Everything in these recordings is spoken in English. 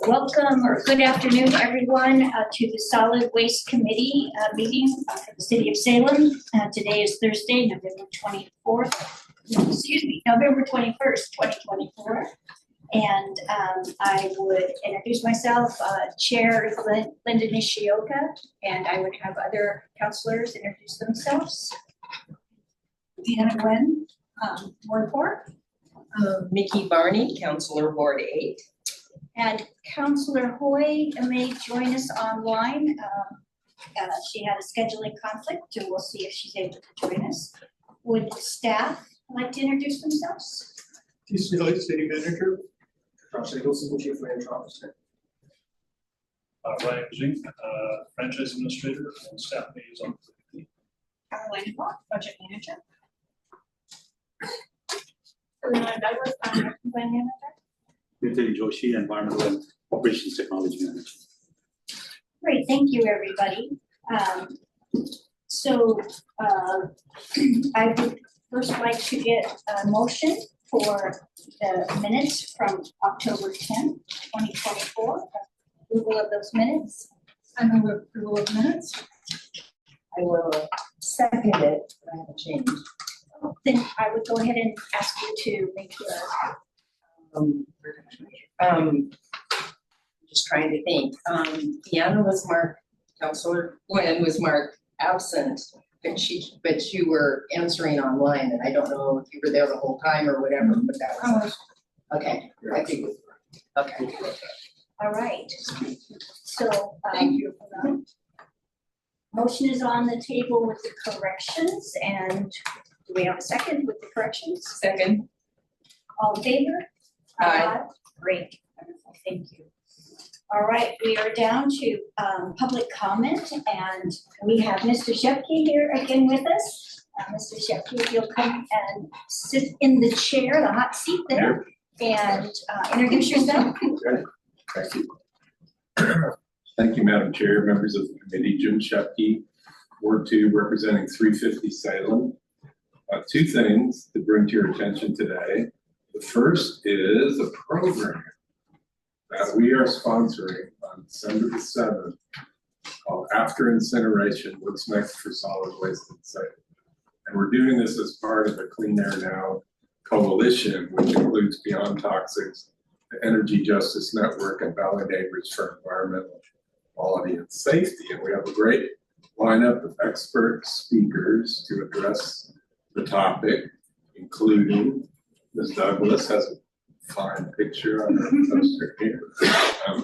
Welcome or good afternoon, everyone, to the Solid Waste Committee meeting for the City of Salem. Today is Thursday, November 21st, 2024. And I would introduce myself, Chair Linda Nishioka, and I would have other councilors introduce themselves. Deanna Gwen, Ward 4. Mickey Barney, Councilor Ward 8. And Councilor Hoy may join us online. She had a scheduling conflict, and we'll see if she's able to join us. Would staff like to introduce themselves? City Manager. Josh Nicholson, Chief Financial Officer. Ryan Zink, Franchise Administrator and Staff Liaison. Caroline Block, Project Manager. Douglas, Plan Manager. Nitin Joshi, Environmental and Operations Technology Manager. Great, thank you, everybody. I would first like to get a motion for the minutes from October 10th, 2024. Approval of those minutes. I move approval of minutes. I will second it, but I have a change. Then I would go ahead and ask you to make Just trying to think. Deanna was marked, Councilor Gwen was marked absent, but you were answering online, and I don't know if you were there the whole time or whatever, but that was okay. I think okay. all right. So Thank you. Motion is on the table with the corrections, and do we have a second with the corrections? Second. All in favor? Aye. Great, wonderful, thank you. All right, we are down to public comment, and we have Mr. Shepke here again with us. Mr. Shepke, if you'll come and sit in the chair, the hot seat there, and introduce yourself. Okay, thank you. Thank you, Madam Chair, members of the committee. Jim Shepke, Ward 2, representing 350 Salem. Two things to bring to your attention today. The first is a program that we are sponsoring on December the 7th called After Incineration, What's Next for Solid Waste in Salem. And we're doing this as part of the Clean Air Now Coalition, which includes Beyond Toxics, the Energy Justice Network, and Valley Neighbors for Environmental Quality and Safety. And we have a great lineup of expert speakers to address the topic, including Ms. Douglas has a fine picture on her poster here.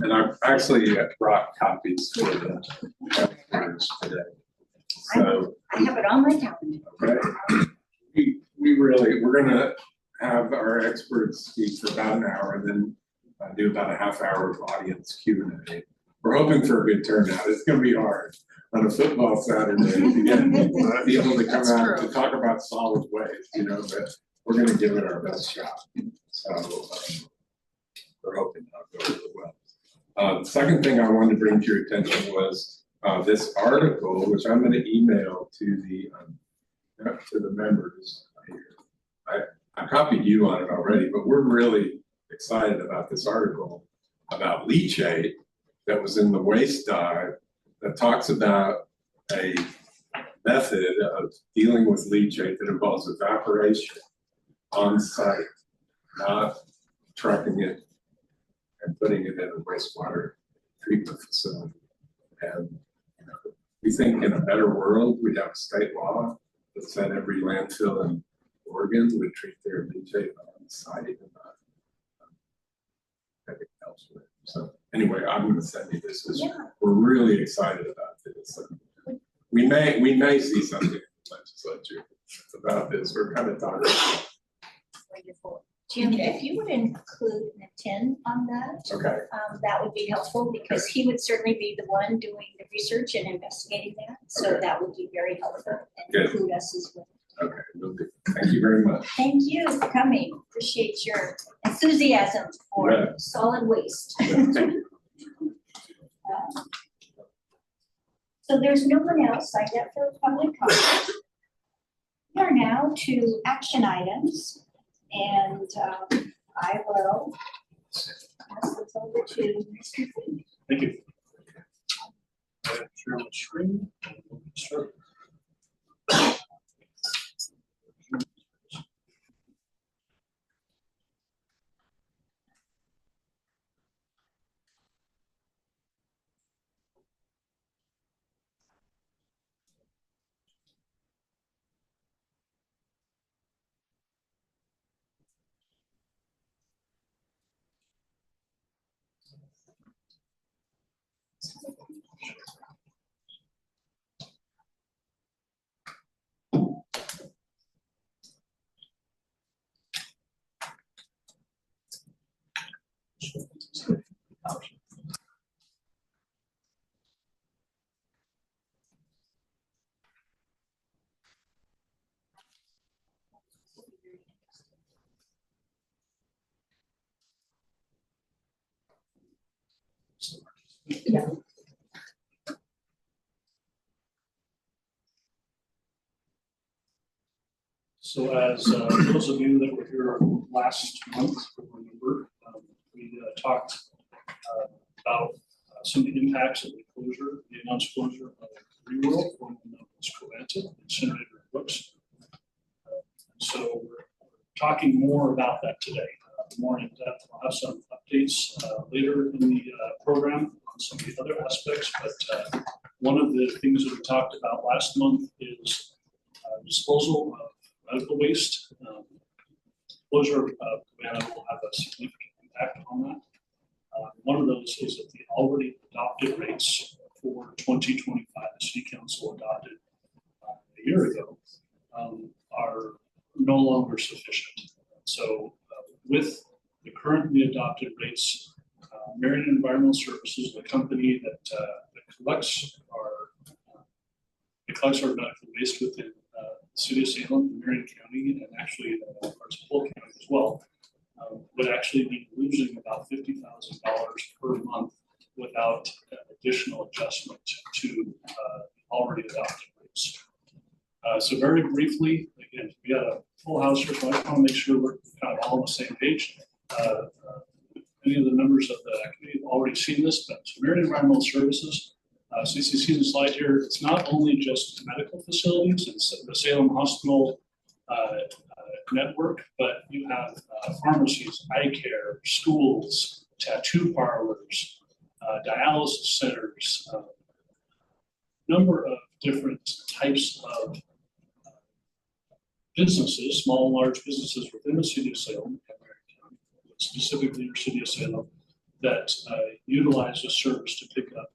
And I've actually brought copies for the members today. So I have it on my calendar. okay. We're gonna have our experts speak for about an hour and then do about a half hour of audience Q&A. We're hoping for a good turnout. It's gonna be hard on a football Saturday to get people to come out to talk about solid waste, but we're gonna give it our best shot. So we're hoping that'll go really well. The second thing I wanted to bring to your attention was this article, which I'm gonna email to the members here. I copied you on it already, but we're really excited about this article about leachate that was in the waste dive that talks about a method of dealing with leachate that involves evaporation on site, not trucking it and putting it in a wastewater treatment facility. And we think in a better world, we'd have state law that said every landfill in Oregon would treat their leachate on site and not elsewhere. So anyway, I'm going to send you this. We're really excited about this. We may see something in the legislature about this. We're kind of talking about it. Wonderful. Jim, if you would include Nitin on that, okay. That would be helpful because he would certainly be the one doing the research and investigating that. So that would be very helpful and include us as well. Okay, will do. Thank you very much. Thank you for coming. Appreciate your enthusiasm for solid waste. Thank you. So there's no one else signed up for public comment. We are now to action items, and I will pass this over to Mr. Fee. Thank you. Share my screen. Start. Yeah. So as those of you that were here last month will remember, we talked about some of the impacts of the closure, the announced closure of Reworld, formerly known as Covanta, incinerator in Brooks. So we're talking more about that today, more in depth. I'll have some updates later in the program on some of the other aspects, but one of the things that we talked about last month is disposal of medical waste. Closure of Covanta will have a significant impact on that. One of those is that the already adopted rates for 2025, the City Council adopted a year ago, are no longer sufficient. So with the currently adopted rates, Marion Environmental Services, the company that collects our medical waste within the City of Salem, Marion County, and actually parts of Polk County as well, would actually be losing about $50,000 per month without additional adjustment to already adopted rates. So very briefly, again, we got a full house here, so I just want to make sure we're kind of all on the same page. Many of the members of the committee have already seen this, but so Marion Environmental Services, so you see the slide here, it's not only just medical facilities, it's the Salem Hospital network, but you have pharmacies, eye care, schools, tattoo parlors, dialysis centers, number of different types of businesses, small and large businesses within the City of Salem, specifically your City of Salem, that utilize this service to pick up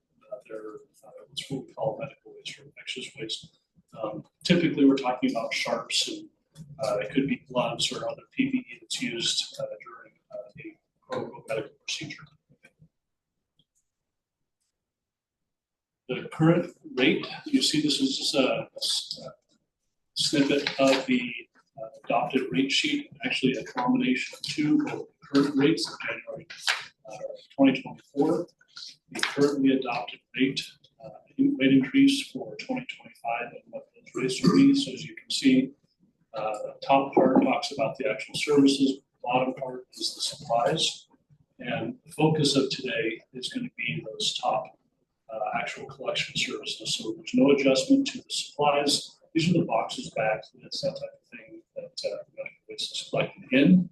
their what's what we call medical waste or infectious waste. Typically, we're talking about sharps, and it could be gloves or other PPE that's used during a quote-unquote medical procedure. The current rate, you see this is just a snippet of the adopted rate sheet, actually a combination of two, both the current rates of January 2024, the currently adopted rate increase for 2025, and what those rates will be. So as you can see, the top part talks about the actual services, the bottom part is the supplies, and the focus of today is going to be those top actual collection services. So there's no adjustment to the supplies. These are the boxes, bags, that's that type of thing that medical waste is collected in.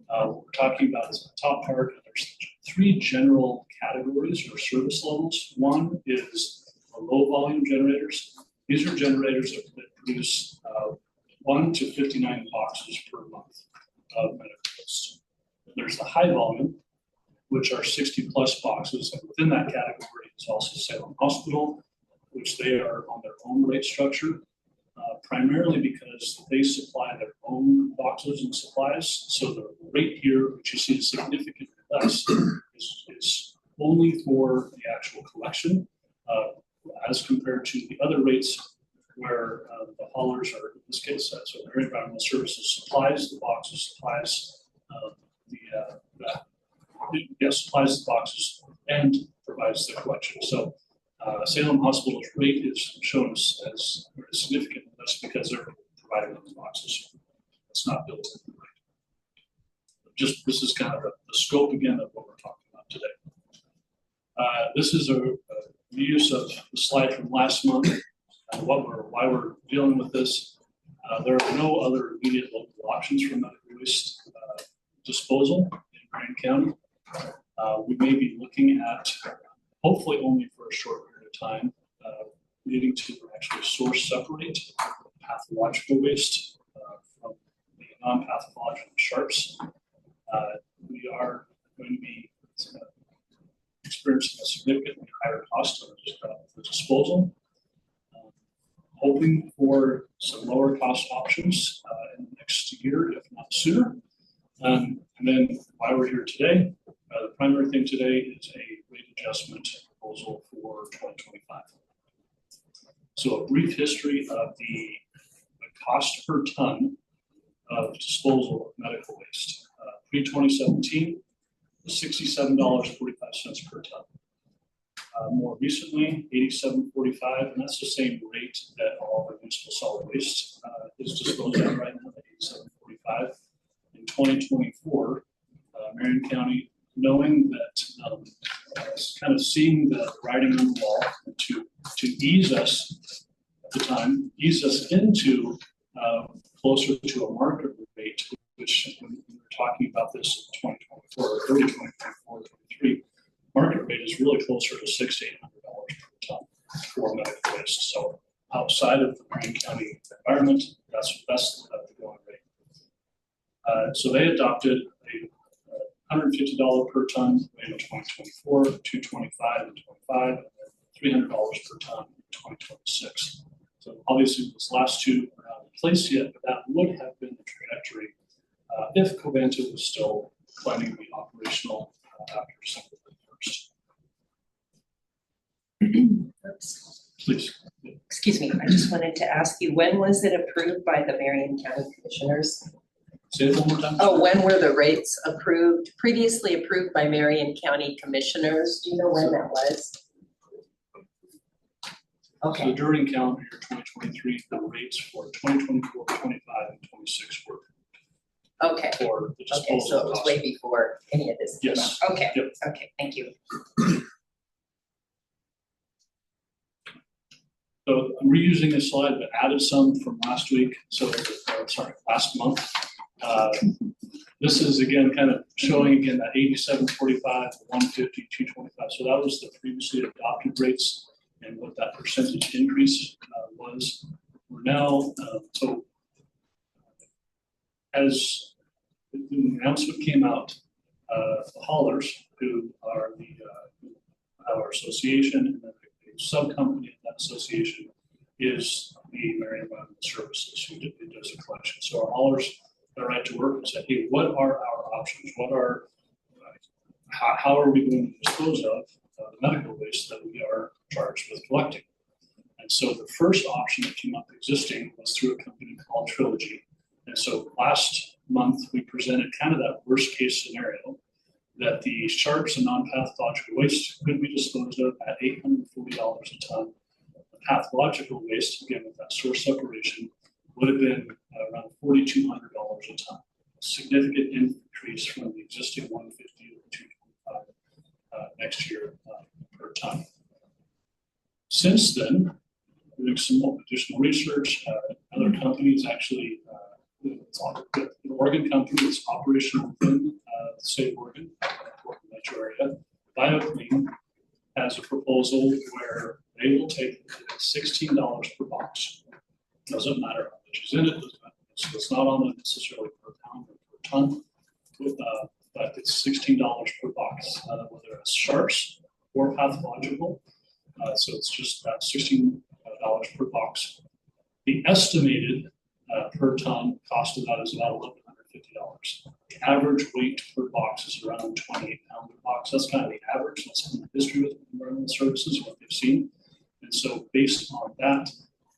What we're talking about is the top part. There's three general categories or service levels. One is the low volume generators. These are generators that produce 1 to 59 boxes per month of medical waste. There's the high volume, which are 60 plus boxes, and within that category is also Salem Hospital, which they are on their own rate structure, primarily because they supply their own boxes and supplies. So the rate here, which you see is significantly less, is only for the actual collection, as compared to the other rates where the haulers are, in this case, so Marion Environmental Services supplies the boxes, supplies supplies the boxes and provides the collection. So Salem Hospital's rate is shown as very significant in this because they're providing those boxes. It's not built in the rate. just, this is kind of the scope again of what we're talking about today. This is a reuse of the slide from last month, why we're dealing with this. There are no other immediate local options for medical waste disposal in Marion County. We may be looking at, hopefully only for a short period of time, needing to actually source separate pathological waste from the non-pathological sharps. We are going to be experiencing a significantly higher cost of the disposal. Hoping for some lower cost options in the next year, if not sooner. And then why we're here today, the primary thing today is a rate adjustment proposal for 2025. So a brief history of the cost per ton of disposal of medical waste. Pre-2017, $67.45 per ton. More recently, $87.45, and that's the same rate that all the municipal solid waste is disposed of right now, at $87.45. In 2024, Marion County, knowing that kind of seeing the writing on the wall to ease us at the time, ease us into closer to a market rate, which when we were talking about this in 2024, early 2024, 23, market rate is really closer to $600 to $800 per ton for medical waste. So outside of the Marion County environment, that's the going rate. So they adopted a $150 per ton rate in 2024, $225 in 25, and then $300 per ton in 2026. So obviously those last two are not in place yet, but that would have been the trajectory if Covanta was still planning to be operational after December 31st. Oops. Please. Excuse me, I just wanted to ask you, when was it approved by the Marion County Commissioners? Say it one more time. Oh, when were the rates approved, previously approved by Marion County Commissioners? Do you know when that was? So Okay, during calendar year 2023, the rates for 2024, 25, and 26 were okay, for the okay, so disposal it was costs. way before any of this came Yes. out. Okay, Yep. okay, thank you. So I'm reusing this slide, but added some from last week. So, last month. This is again kind of showing again that 87.45, 150, 225. So that was the previously adopted rates and what that percentage increase was. We're now as the announcement came out, the haulers, who are our association, and then a sub-company of that association is the Marion Environmental Services, who does the collection. So our haulers got right to work and said, hey, what are our options? What are, how are we going to dispose of the medical waste that we are charged with collecting? And so the first option that came up existing was through a company called Trilogy. And so last month, we presented kind of that worst case scenario that the sharps and non-pathological waste could be disposed of at $840 a ton. The pathological waste, again with that source separation, would have been around $4,200 a ton. A significant increase from the existing 150 to 225 next year per ton. Since then, doing some more additional research, other companies actually, it's an Oregon company that's operational within the state of Oregon, metro area. BioClean has a proposal where they will take $16 per box. Doesn't matter how much is in it, so it's not on the necessarily per pound or per ton, but it's $16 per box, whether it's sharps or pathological. So it's just that $16 per box. The estimated per ton cost of that is about $1,150. The average weight per box is around 28 pounds per box. That's kind of the average. That's been the history with environmental services, what they've seen. And so based on that,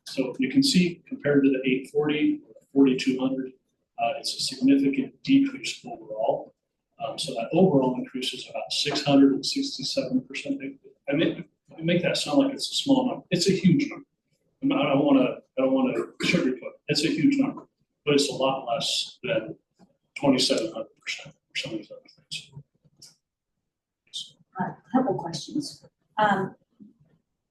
so you can see compared to the 840 or the 4,200, it's a significant decrease overall. So that overall increase is about 667%. I mean, I make that sound like it's a small number. It's a huge number. I don't want to sugarcoat. It's a huge number, but it's a lot less than 2,700%.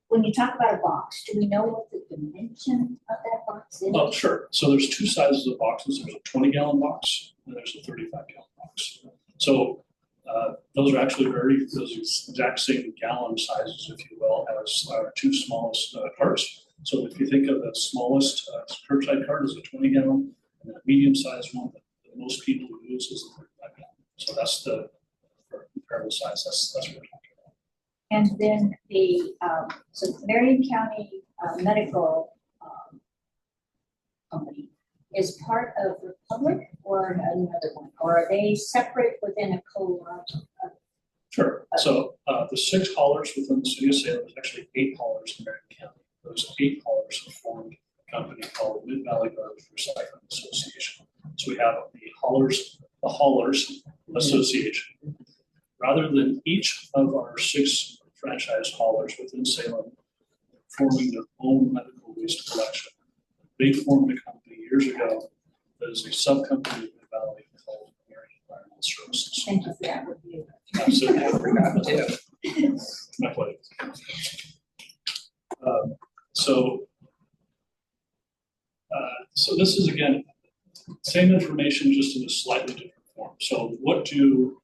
When you talk about a box, do we know what the dimension of that box is? Oh, sure. So there's two sizes of boxes. There's a 20-gallon box and there's a 35-gallon box. So those are actually those exact same gallon sizes, if you will, as our two smallest carts. So if you think of the smallest curbside cart as a 20-gallon, and the medium-sized one that most people use is a 35-gallon. So that's the for comparable size. That's what we're talking about. And then so Marion County Medical Company is part of Republic or another one, or are they separate within a co-op? Sure. So the 6 haulers within the city of Salem, there's actually 8 haulers in Marion County. Those 8 haulers have formed a company called Mid Valley Garbage Recycling Association. So we have the haulers association. Rather than each of our 6 franchise haulers within Salem forming their own medical waste collection, they formed a company years ago that is a sub-company of Mid Valley called Marion Environmental Services. Thank you for that review. Absolutely. My pleasure. So this is again, same information, just in a slightly different form. So what do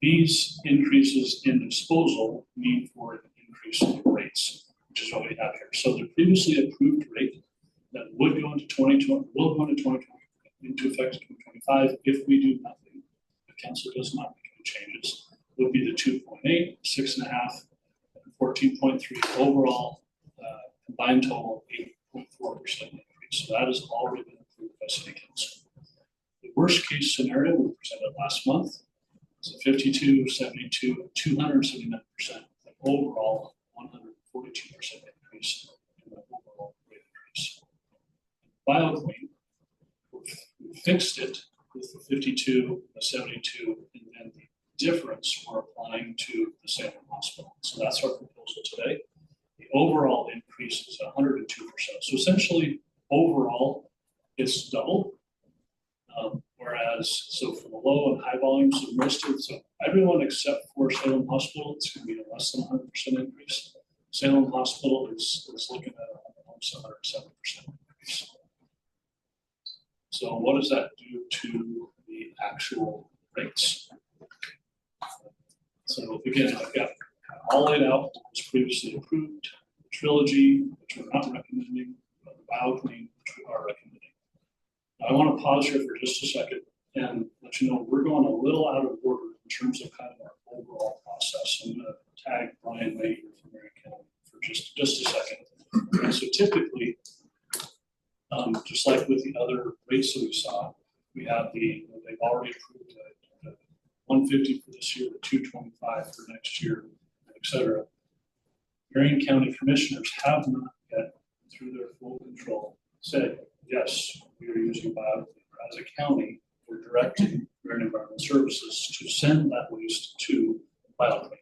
these increases in disposal mean for an increase in rates, which is what we have here. So the previously approved rate that would go into 2020, will go into 2020, into effect in 2025 if we do nothing. The council does not make any changes, would be the 2.8, 6.5, and 14.3 overall combined total 8.4% increase. So that has already been approved by City Council. The worst case scenario we presented last month is a 52, 72, 279%, an overall 142% increase in the overall rate increase. BioClean, we fixed it with the 52, the 72, and then the difference we're applying to the Salem Hospital. So that's our proposal today. The overall increase is 102%. So essentially, overall, it's double. Whereas, so for the low and high volumes, so everyone except for Salem Hospital, it's going to be a less than 100% increase. Salem Hospital is looking at almost 107% increase. So what does that do to the actual rates? So again, I've got all laid out what was previously approved, the Trilogy, which we're not recommending, the BioClean, which we are recommending. Now, I want to pause here for just a second and let you know we're going a little out of order in terms of kind of our overall process. I'm going to tag Brian May here from Marion County for just a second. And so typically, just like with the other rates that we saw, we have they've already approved the 150 for this year, the 225 for next year, et cetera. Marion County commissioners have not yet, through their full control, said, yes, we are using BioClean. As a county, we're directing Marion Environmental Services to send that waste to BioClean.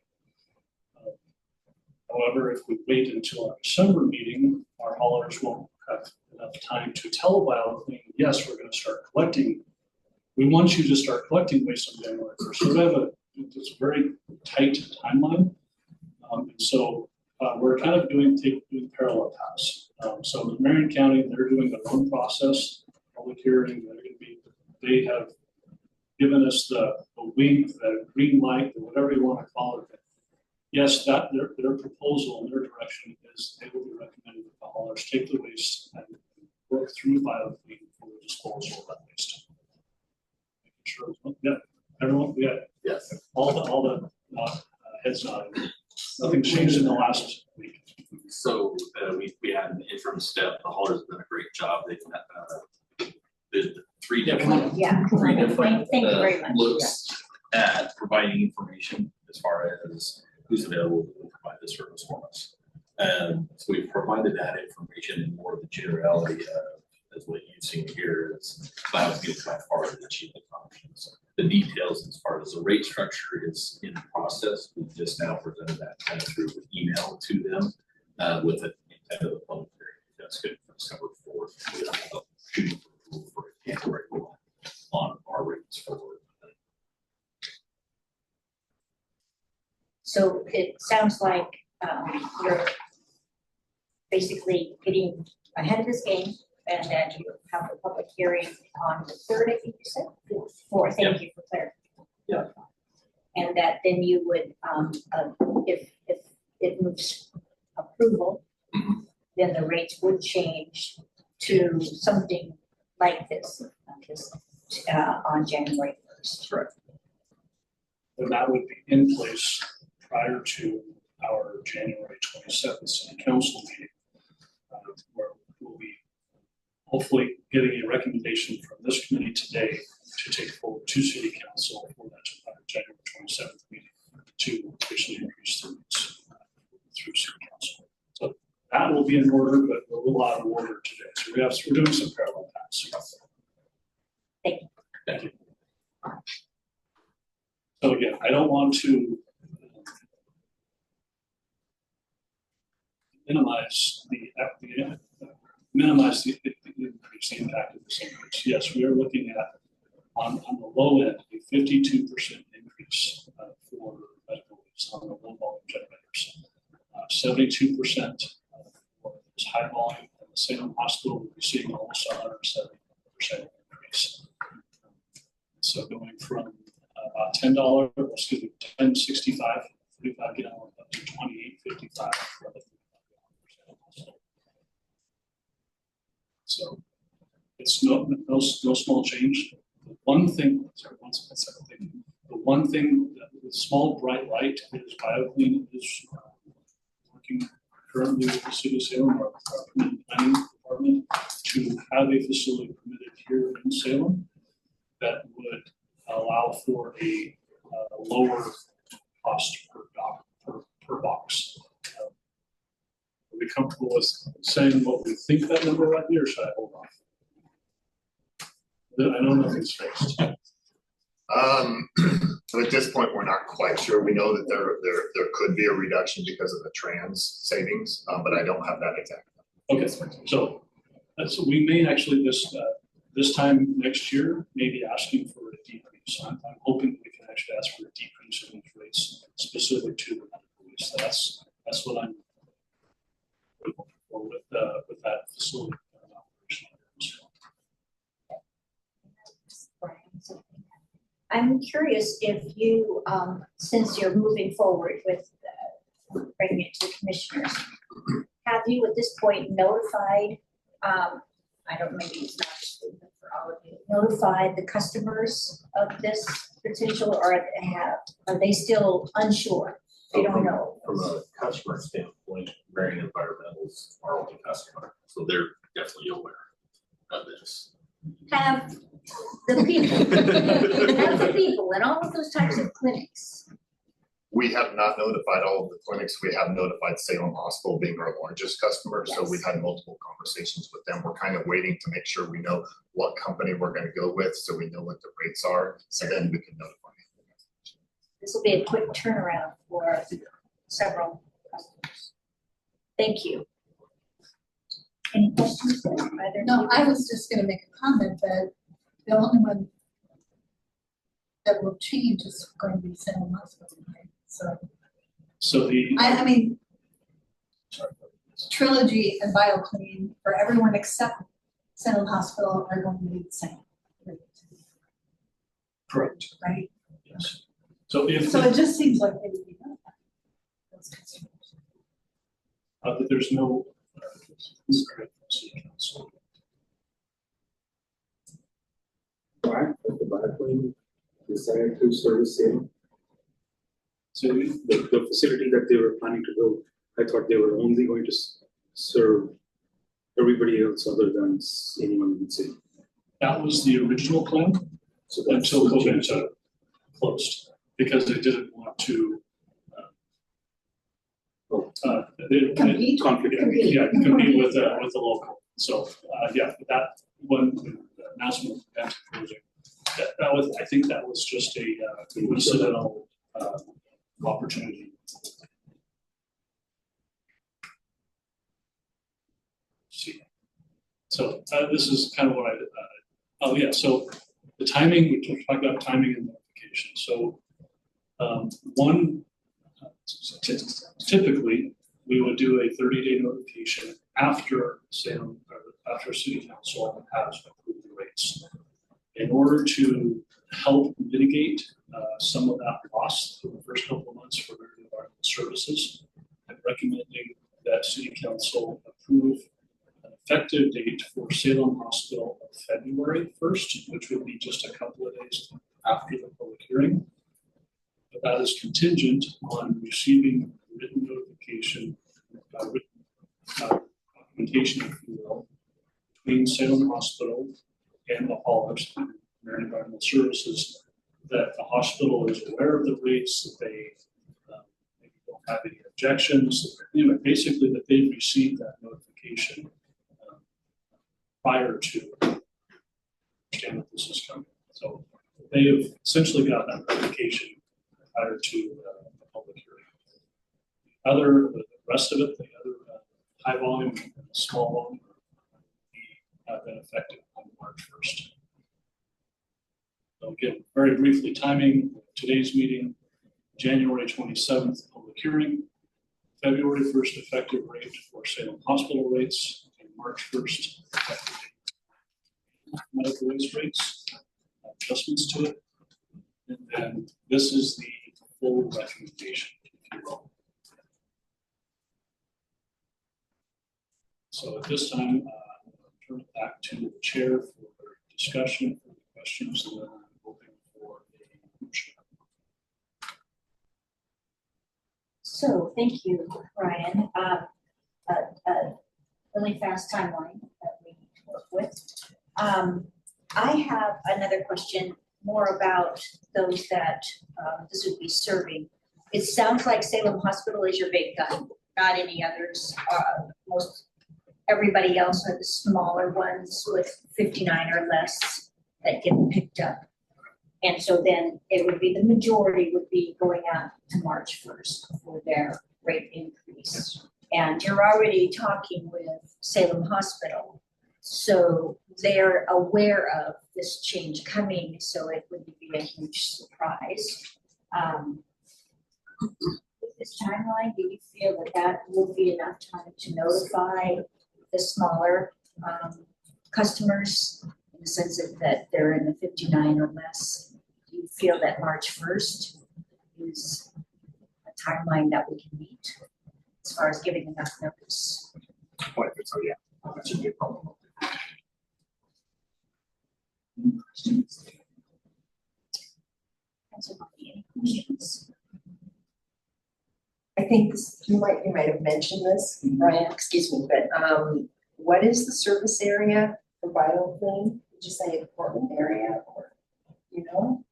However, if we wait until our December meeting, our haulers won't have enough time to tell BioClean, yes, we're going to start collecting. We want you to start collecting waste on January 1st. So it's a very tight timeline. And so we're kind of doing parallel paths. So with Marion County, they're doing their own process, public hearing. They have given us the wink, the green light, or whatever you want to call it. Yes, that their proposal and their direction is they will be recommending that the haulers take the waste and work through BioClean for the disposal of that waste. Sure. Yeah, everyone. Yeah. Yes. All the heads nodding. Nothing changed in the last week. So we had an interim step. The haulers have done a great job. They've did three different Thank you very much. looks at providing information as far as who's available to provide the service for us. And so we've provided that information in more of the generality as what you've seen here is BioClean by far the cheapest option. So the details as far as the rate structure is in the process. We've just now presented that kind of through email to them with the intent of the public hearing. That's good for December 4th. We'll shooting for January 1 on our rates forward. So it sounds like you're basically getting ahead of this game, and then you have a public hearing on the third, I think you said? Fourth, thank you for clarifying. Yeah. And that then you would, if it moves approval, then the rates would change to something like this, on January 1st. Correct. And that would be in place prior to our January 27th city council meeting, where we'll be hopefully getting a recommendation from this committee today to take forward to city council for that January 27th meeting to officially increase the rates through city council. So that will be in order, but we're a little out of order today. So we're doing some parallel paths. Thank you. Thank you. So again, I don't want to minimize the increase, the impact of this increase. Yes, we are looking at on the low end a 52% increase for medical leaves on the low volume generators. 72% for this high volume, and the Salem Hospital will be seeing almost 170% increase. So going from about $10, excuse me, $10.65 45 gallon up to $28.55 for the 35 gallon. So it's no small change. The one thing, the one thing, the small bright light is BioClean is working currently with the city of Salem, our permanent planning department, to have a facility permitted here in Salem that would allow for a lower cost per box. Are we comfortable with saying what we think that number might be, or should I hold off? I know nothing's fixed. So at this point, we're not quite sure. We know that there could be a reduction because of the trans savings, but I don't have that exact. Okay, so we may actually this time next year, maybe asking for a decrease. I'm hoping we can actually ask for a decrease in these rates specific to the medical lease. That's what I'm looking for with that facility. I'm curious if you, since you're moving forward with bringing it to the commissioners, have you at this point notified, I don't, maybe it's not for all of you, notified the customers of this potential, or are they still unsure? They don't know. From a customer standpoint, Marion Environmentals our only customer, so they're definitely aware of this. Have the people in all of those types of clinics. We have not notified all of the clinics. We have notified Salem Hospital being our largest customer. So we've had multiple conversations with them. We're kind of waiting to make sure we know what company we're going to go with, so we know what the rates are, so then we can notify. This will be a quick turnaround for several customers. Thank you. Any questions? No, I was just gonna make a comment that the only one that will change is going to be Salem Hospital, right? So I mean, Trilogy and BioClean for everyone except Salem Hospital are going to be the same. Correct. Right? Yes. So if So it just seems like they would be done. Those customers. that there's no city council. Why, the BioClean decided to service Salem? So the facility that they were planning to build, I thought they were only going to serve everybody else other than anyone in the city. That was the original plan, So until COVID closed, because they didn't want to Compete? conflict. Yeah, compete with the local. So, yeah, that when the announcement of the project, that was, I think that was just a coincidental opportunity. See, so this is kind of what oh yeah, so the timing, we talked about timing and notification. So one typically, we would do a 30-day notification after Salem, or after City Council has approved the rates. In order to help mitigate some of that loss for the first couple of months for Marine Environmental Services, I'm recommending that City Council approve an effective date for Salem Hospital of February 1st, which would be just a couple of days after the public hearing. But that is contingent on receiving written notification, documentation, if you will, between Salem Hospital and the haulers, Marine Environmental Services, that the hospital is aware of the rates, that they maybe don't have any objections, anyway, basically that they've received that notification prior to understand that this is coming. So they have essentially got that notification prior to the public hearing. The rest of it, the other high volume and small volume, have been effective on March 1st. So again, very briefly, timing today's meeting, January 27th, public hearing, February 1st, effective rate for Salem Hospital rates, and March 1st, effective medical waste rates, adjustments to it. And then this is the full recommendation, if you will. So at this time, I'll turn it back to the chair for discussion, for questions, and then I'm hoping for a motion. So thank you, Ryan. A really fast timeline that we need to work with. I have another question more about those that this would be serving. It sounds like Salem Hospital is your big gun, not any others. Everybody else are the smaller ones with 59 or less that get picked up. And so then it would be the majority would be going out to March 1st for their rate increase. And you're already talking with Salem Hospital. So they're aware of this change coming, so it wouldn't be a huge surprise. With this timeline, do you feel that that will be enough time to notify the smaller customers in the sense that they're in the 59 or less? Do you feel that March 1st is a timeline that we can meet as far as giving enough notice? So yeah, that should be a problem. Questions? Councilor Murphy, any questions? I think you might have mentioned this, Brian, excuse me, but what is the service area for BioClean? Did you say a Portland area or, you know?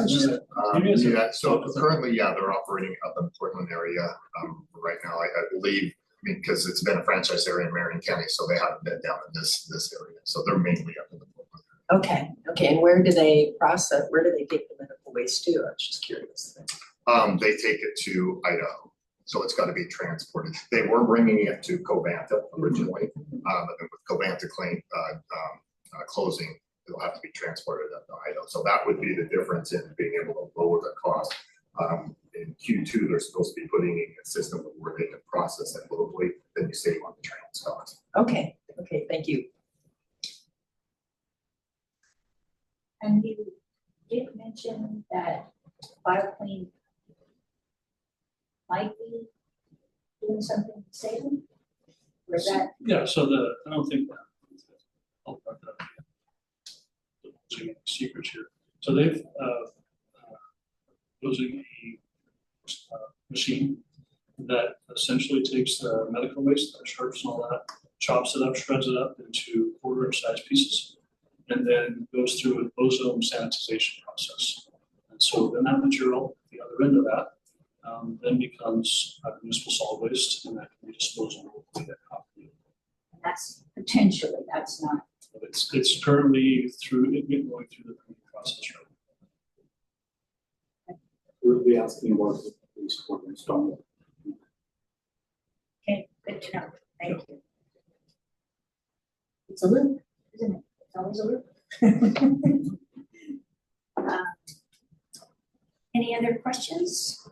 Yeah, so currently, yeah, they're operating up in the Portland area right now, I believe, because it's been a franchise area in Marion County, so they haven't been down in this area, so they're mainly up in the Portland. Okay, and where do they take the medical waste to? I was just curious. They take it to Idaho, so it's got to be transported. They were bringing it to Covanta originally, but then with Covanta closing, it'll have to be transported up to Idaho. So that would be the difference in being able to lower the cost. In Q2, they're supposed to be putting in a system where they can process it locally, then you save on the trans cost. Okay, thank you. And you did mention that BioClean might be doing something in Salem? Or is that? Yeah, so I don't think that, I'll put that up. Secrets here. So they've using a machine that essentially takes the medical waste, the sharps and all that, chops it up, shreds it up into quarter-inch size pieces, and then goes through an ozone sanitization process. And so then that material, the other end of that, then becomes municipal solid waste, and that can be disposed of locally at Coffee. That's not. It's currently going through the process right now. We'll be asking about the police for installing. Okay, good to know. Thank you. It's a loop. Isn't it? It's always a loop. Any other questions?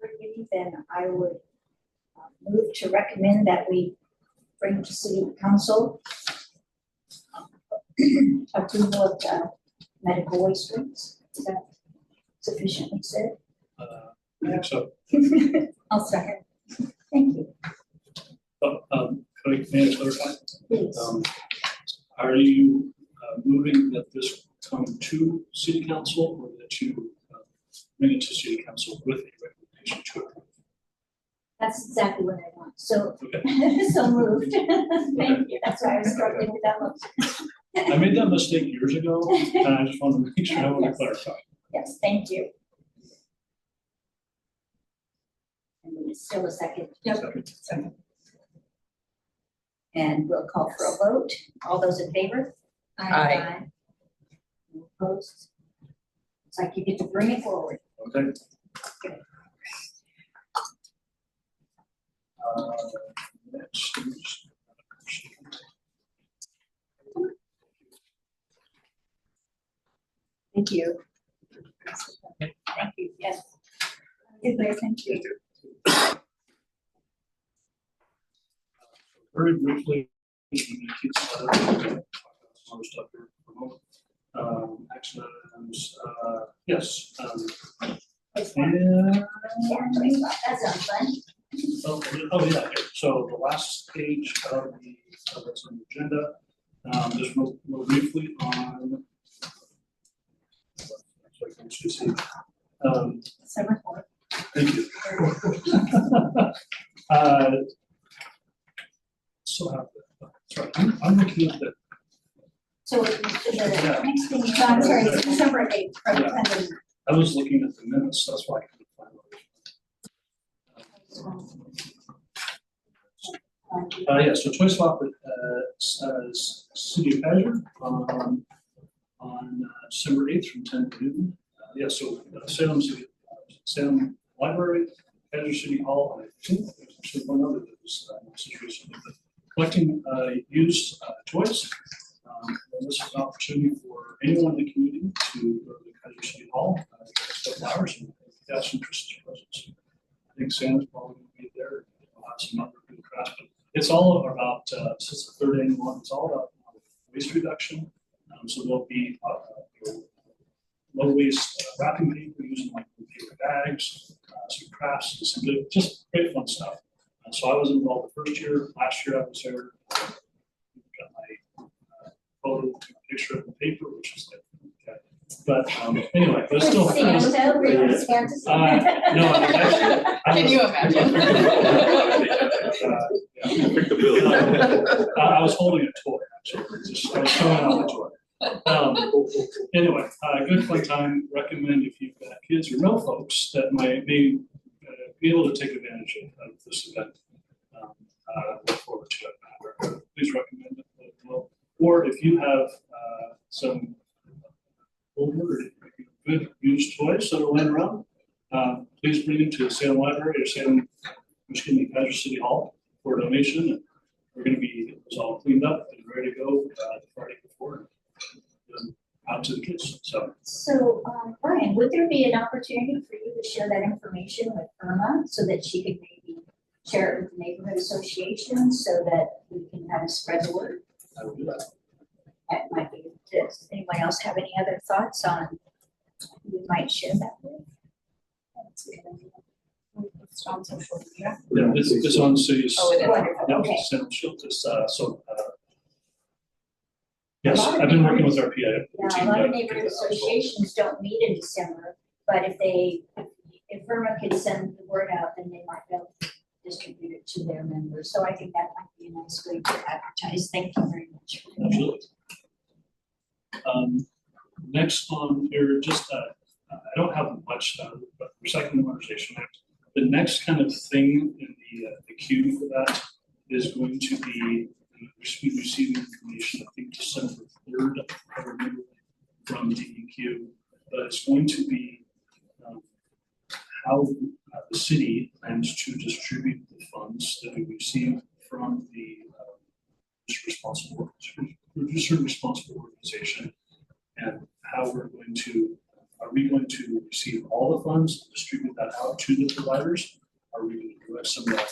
for you, then I would move to recommend that we bring to city council approval of the medical waste rates. Is that sufficiently said? I think so. I'll second. Thank you. May I clarify? Please. Are you moving that this come to city council or that you bring it to city council with a recommendation to approve? That's exactly what I want. So, Okay. so moved. Thank you. That's why I was struggling with that one. I made that mistake years ago, and I just wanted to make sure I want to clarify. Yes, thank you. And it's still a second. Second. And we'll call for a vote. All those in favor? Aye. No opposed? It's like you get to bring it forward. Okay. Next is. Thank you. Thank you, yes. Good day, thank you. Very briefly, some other stuff here for a moment. Action items, yes. And, That sounds fun. oh, yeah, here. So the last page of the, that's on the agenda, just real briefly on. So I can just see. December 4th. Thank you. So have that. Sorry, I'm looking at the, So the next thing, No, I'm sorry, it's December 8th. Yeah. I was looking at the minutes, that's why I couldn't find it. Yeah, so choice swap says City of Azure on December 8th from 10 to noon. Yeah, so Salem Library, Azure City Hall, and I think there's actually one other that was message recently, but collecting used toys. And this is an opportunity for anyone in the community to go to the Azure City Hall, get flowers, and that's interesting presents. I think Sam's probably going to be there. We'll have some other good crafts, but it's all about, since the third annual one, it's all about waste reduction. So there'll be low waste wrapping paper using like paper bags, some crafts, some good, just great fun stuff. So I was involved the first year. Last year I was there. Got my photo, picture of the paper, which is like, okay. But anyway, but still. Santa, really Santa. No, actually. Can you imagine? Pick the bill. I was holding a toy, actually, just I was showing off the toy. Anyway, good fun time. Recommend if you've got kids or know folks that might be able to take advantage of this event. Look forward to it. Please recommend it. Or if you have some older, good used toys that are laying around, please bring them to Salem Library or Salem, Azure City Hall for a donation. And we're going to be, it was all cleaned up and ready to go the Friday before. Out to the kids. So, Brian, would there be an opportunity for you to share that information with Irma so that she could maybe share it with the neighborhood association so that we can kind of spread the word? I will do that. That might be, does anyone else have any other thoughts on who we might share that with? That's a good idea. It's on social media. Yeah, this on cities. Oh, it is. Wonderful, Yeah, okay. Salem Children's, yes, I've been working with our PA. Yeah, a lot of neighborhood associations don't meet in December, but if Irma could send the word out, then they might be able to distribute it to their members. So I think that might be a nice way to advertise. Thank you very much. Absolutely. Next on here, just I don't have much, but Recycling Modernization Act. The next kind of thing in the queue for that is going to be receiving information, I think December 3rd, I remember, from DEQ, but it's going to be how the city plans to distribute the funds that we receive from the producer responsible organization, and how we're going to, are we going to receive all the funds, distribute that out to the providers? Are we going to direct some of that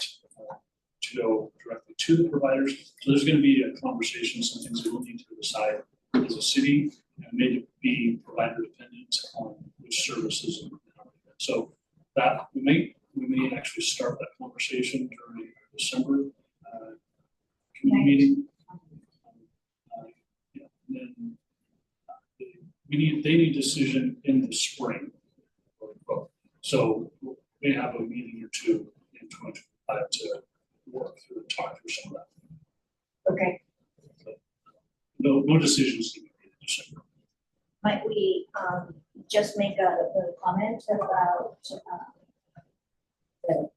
to go directly to the providers? So there's going to be a conversation, some things we'll need to decide as a city, and maybe be provider dependent on which services. So that we may actually start that conversation during December committee meeting. Yeah, and then they need decision in the spring. So we have a meeting or two in 2025 to work through and talk through some of that. Okay, No decisions to be made in December. might we just make a comment about the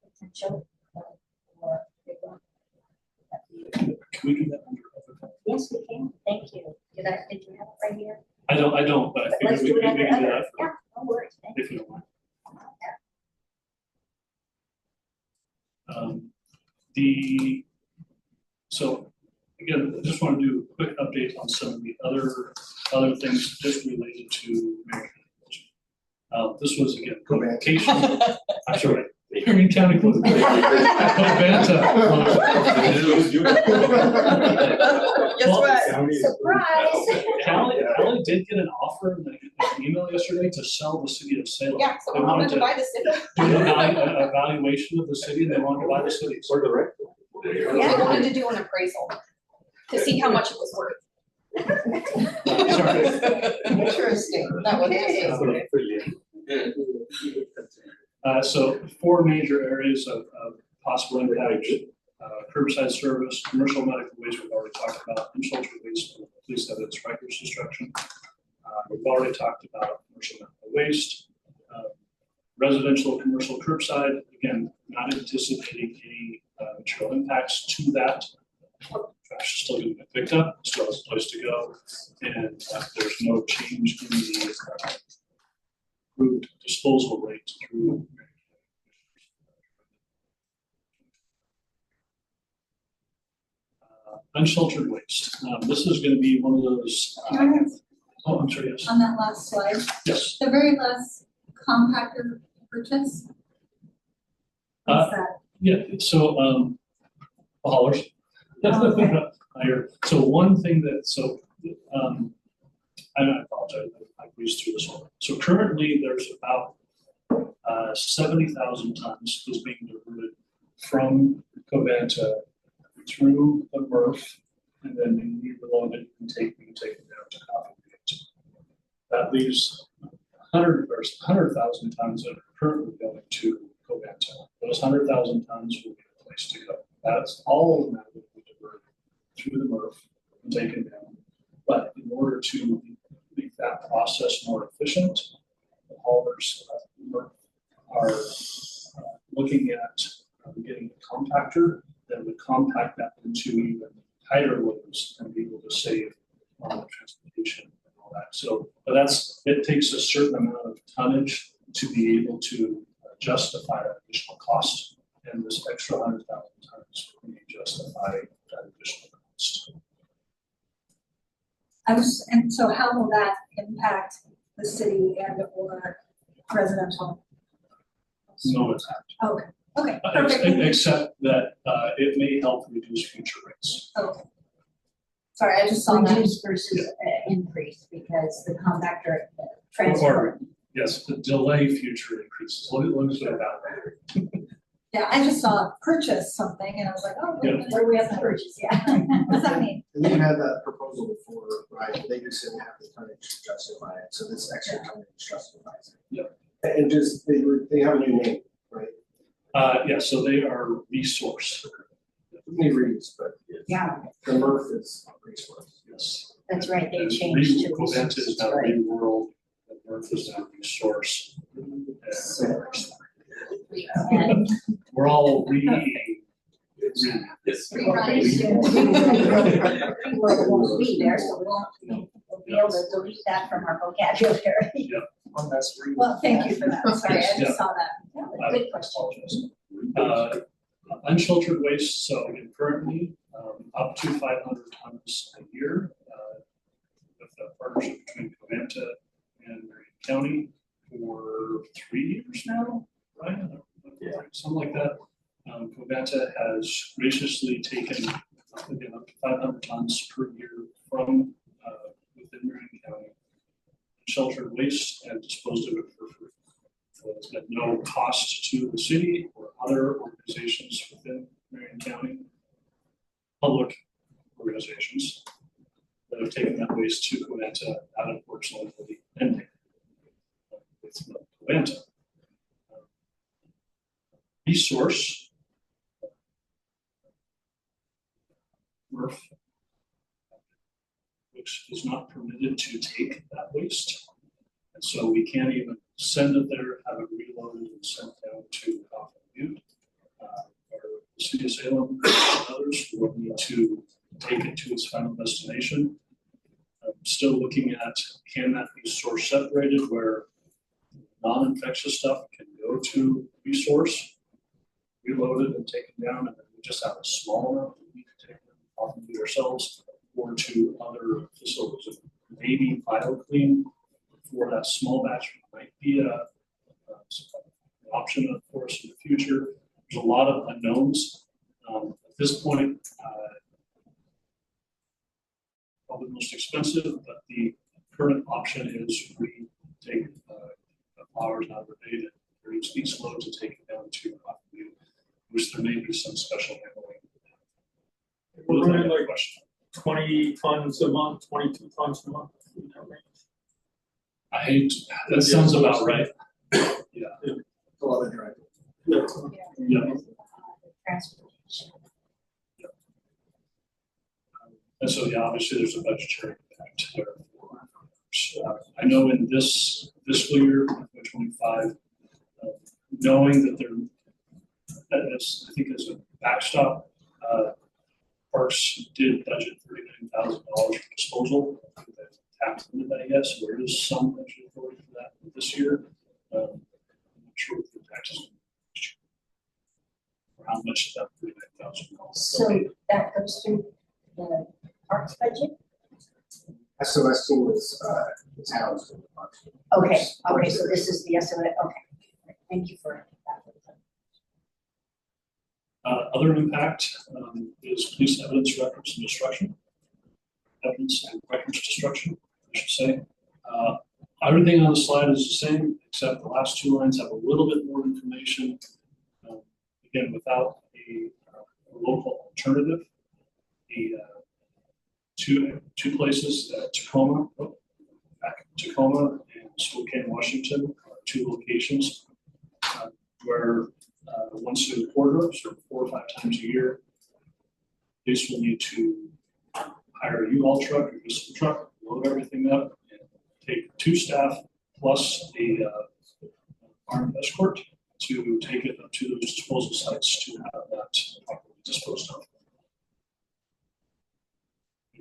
potential for Can we do that under other? yes, we can, thank you. Did you have it right here? I don't, but I But figured let's we do it can under do other, that yeah, no worries, thank you. if you don't mind. So again, I just want to do a quick update on some of the other things just related to Marion. This was again, location, I'm sorry, Marion County. Guess what? Surprise! Callie did get an offer in an email yesterday to sell the city of Salem. Yeah, They wanted to buy the city. do an evaluation of the city, and they wanted to buy the city. For the record. I wanted to do an appraisal to see how much it was worth. Sorry. Interesting. That was interesting. So 4 major areas of possible impact: curbside service, commercial medical waste, we've already talked about, unsheltered waste, police evidence records destruction. We've already talked about commercial medical waste, residential, commercial curbside. Again, not anticipating any material impacts to that. Trash is still going to get picked up, still has a place to go, and there's no change in the approved disposal rate through. Unsheltered waste. This is going to be one of those. Oh, I'm sorry. Yes. On that last slide, Yes. the very last compactor purchase. What's that? Yeah. So haulers. Oh, okay. So one thing I apologize. I breezed through this one. So currently there's about 70,000 tons is being diverted from Covanta through the MRF, and then when we reload it and we can take it down to Coffee Beach. That leaves 100,000 tons that are currently going to Covanta. Those 100,000 tons will be a place to go. That's all of that will be diverted through the MRF and taken down. But in order to make that process more efficient, the haulers are looking at getting a compactor that would compact that into even tighter loads and be able to save on the transportation and all that. So, but it takes a certain amount of tonnage to be able to justify that additional cost, and this extra 100,000 tons may justify that additional cost. And so how will that impact the city and or residential? No impact. Okay, perfect. Except that it may help reduce future rates. Okay. Sorry, I just saw that. Reduce versus increase because the compactor transfer. Yes, the delay future increases. Let me say that. Yeah, I just saw purchase something and I was like, oh. wait a minute. What do we have to purchase? Yeah. What does that mean? And we had that proposal before, right, they just didn't have the tonnage to justify it, so this extra tonnage justifies it. Yep. And just, they have a new name, right? Yeah, so they are resource. They reuse, but Yeah, the MRF is resource. Yes. that's right, they changed to. Covanta is now Right. Real World, and Earth is now Resource. And We're all Yes. rewriting. Won't be there, so we'll be able to delete that from our vocabulary. On that screen. Well, thank you for that. Sorry, I Yeah. just saw that. Yeah, good question. Unsheltered waste, so again, currently, up to 500 tons a year, with a partnership between Covanta and Marion County, we for 3 years now, right? Something like that. Covanta has graciously taken, again, up to 500 tons per year from within Marion County, sheltered waste and disposed of it for free. So it's at no cost to the city or other organizations within Marion County, public organizations that have taken that waste to Covanta out of works locally ending with Covanta. Resource, MRF, which is not permitted to take that waste. And so we can't even send it there, have it reloaded and sent down to Coffin Butte. Or the city of Salem and others will need to take it to its final destination. I'm still looking at, can that be source separated where non-infectious stuff can go to resource, reloaded and taken down, and then we just have a small amount that we need to take off and do ourselves or to other facilities. Maybe BioClean for that small batch might be an option for us in the future. There's a lot of unknowns. At this point, probably the most expensive, but the current option is we take flowers out of the bay that are each load to take it down to which there may be some special handling. We're running like 20 tons a month, 22 tons a month. I hate, that sounds about right. Yeah. A lot of driving. Yeah. Transportation. And so, yeah, obviously there's a budgetary impact there. I know in this fiscal year, 2025, knowing that as I think as a backstop, Parks did budget $39,000 for disposal. I think they've tapped into that yet, so there is some budget authority for that this year. I'm not sure what the impact is or how much of that $39,000. So that goes through the parks budget? SOS team was housed in the parks. Okay, okay, so this is the SOS, okay. Thank you for that. Other impact is police evidence, records, and destruction. Evidence and records destruction, I should say. Everything on the slide is the same, except the last two lines have a little bit more information. Again, without a local alternative. The two places, Tacoma and Spokane, Washington, are two locations where once a quarter, so 4 or 5 times a year, police will need to hire a U-Haul truck or diesel truck, load everything up, and take 2 staff plus a armed escort to take it up to those disposal sites to have that properly disposed of.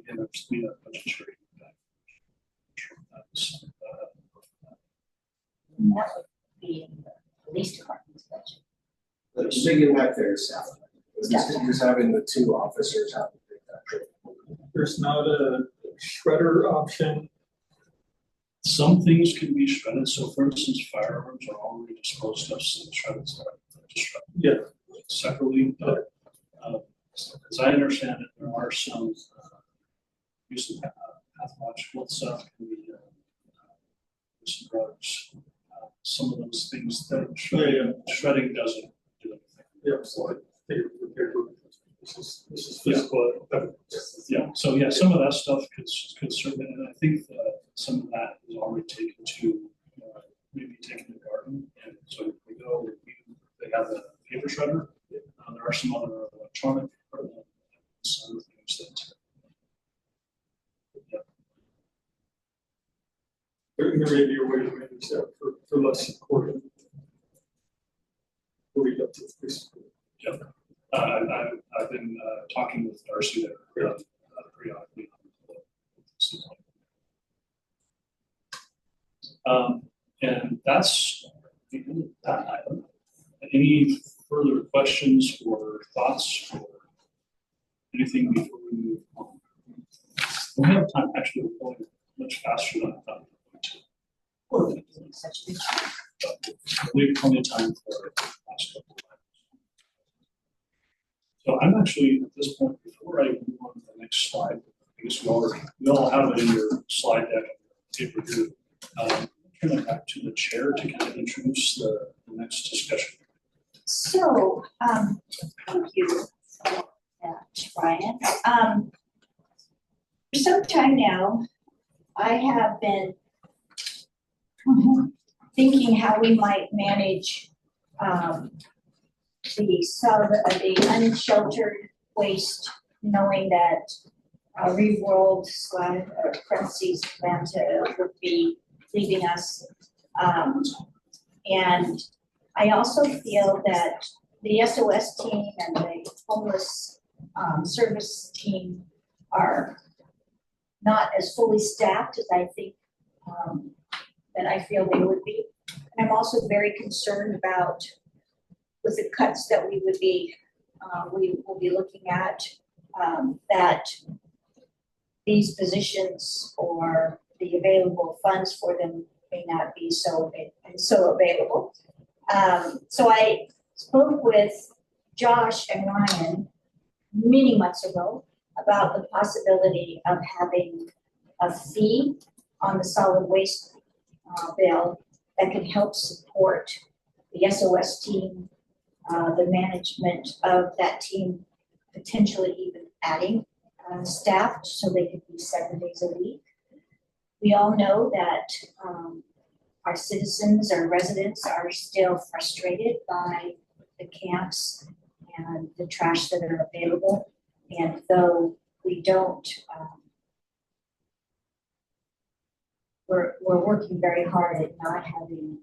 And there's the budgetary impact. That's, And that would be in the police department's budget. The big impact there is staff. Just having the 2 officers have to take that trip. There's not a shredder option. some things can be shredded. So for instance, firearms are already disposed of, so the shredders are just shredded. Yeah. Separately, but as I understand it, there are some use of pathological stuff can be some drugs. Some of those things that shredding doesn't do anything. Yeah, so I think this is physical. Yeah, so yeah, some of that stuff could certainly, and I think some of that is already taken to maybe taken to garden, and so if we go, they have a paper shredder. There are some other electronic some other things that. There may be a way to manage that for less important. Lead up to this. Yep. I've been talking with Darcy there periodically. And that's the end of that item. Any further questions or thoughts or anything before we move on? We have time, actually, we're going much faster than I thought we were going to. such a good job. We have plenty of time for the last couple of items. So I'm actually, at this point, before I move on to the next slide, I guess we all have it in your slide deck, paper here. Turn it back to the chair to kind of introduce the next discussion. So, thank you for that, Brian. For some time now, I have been thinking how we might manage the unsheltered waste, knowing that Reworld parentheses Atlanta would be leaving us. And I also feel that the SOS team and the homeless service team are not as fully staffed as I think that I feel they would be. And I'm also very concerned about with the cuts that we will be looking at, that these positions or the available funds for them may not be so available. So I spoke with Josh and Ryan many months ago about the possibility of having a fee on the solid waste bill that could help support the SOS team, the management of that team, potentially even adding staff so they could be 7 days a week. We all know that our citizens, our residents are still frustrated by the camps and the trash that are available. And though we don't, we're working very hard at not having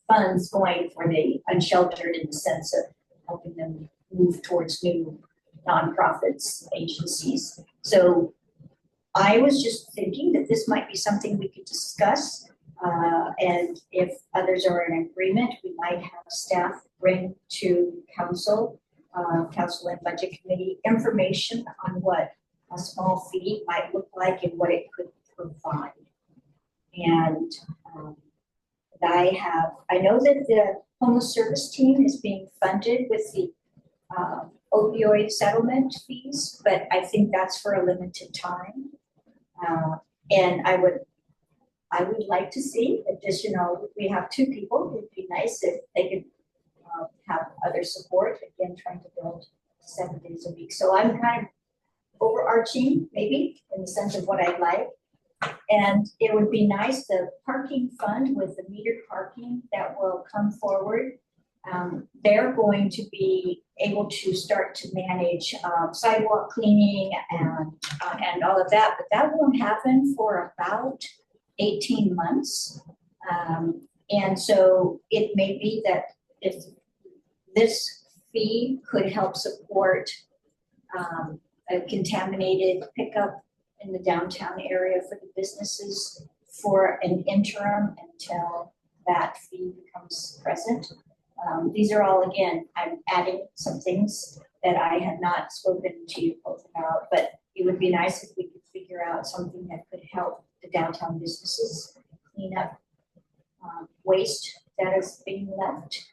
funds going for the unsheltered in the sense of helping them move towards new nonprofits, agencies. So I was just thinking that this might be something we could discuss. And if others are in agreement, we might have staff bring to council and budget committee information on what a small fee might look like and what it could provide. And I know that the homeless service team is being funded with the opioid settlement fees, but I think that's for a limited time. And I would like to see additional, we have 2 people, it'd be nice if they could have other support, again, trying to build 7 days a week. So I'm kind of overarching, maybe, in the sense of what I'd like. And it would be nice, the parking fund with the metered parking that will come forward, they're going to be able to start to manage sidewalk cleaning and all of that, but that won't happen for about 18 months. And so it may be that if this fee could help support a contaminated pickup in the downtown area for the businesses for an interim until that fee becomes present. These are all, again, I'm adding some things that I have not spoken to you both about, but it would be nice if we could figure out something that could help the downtown businesses clean up waste that is being left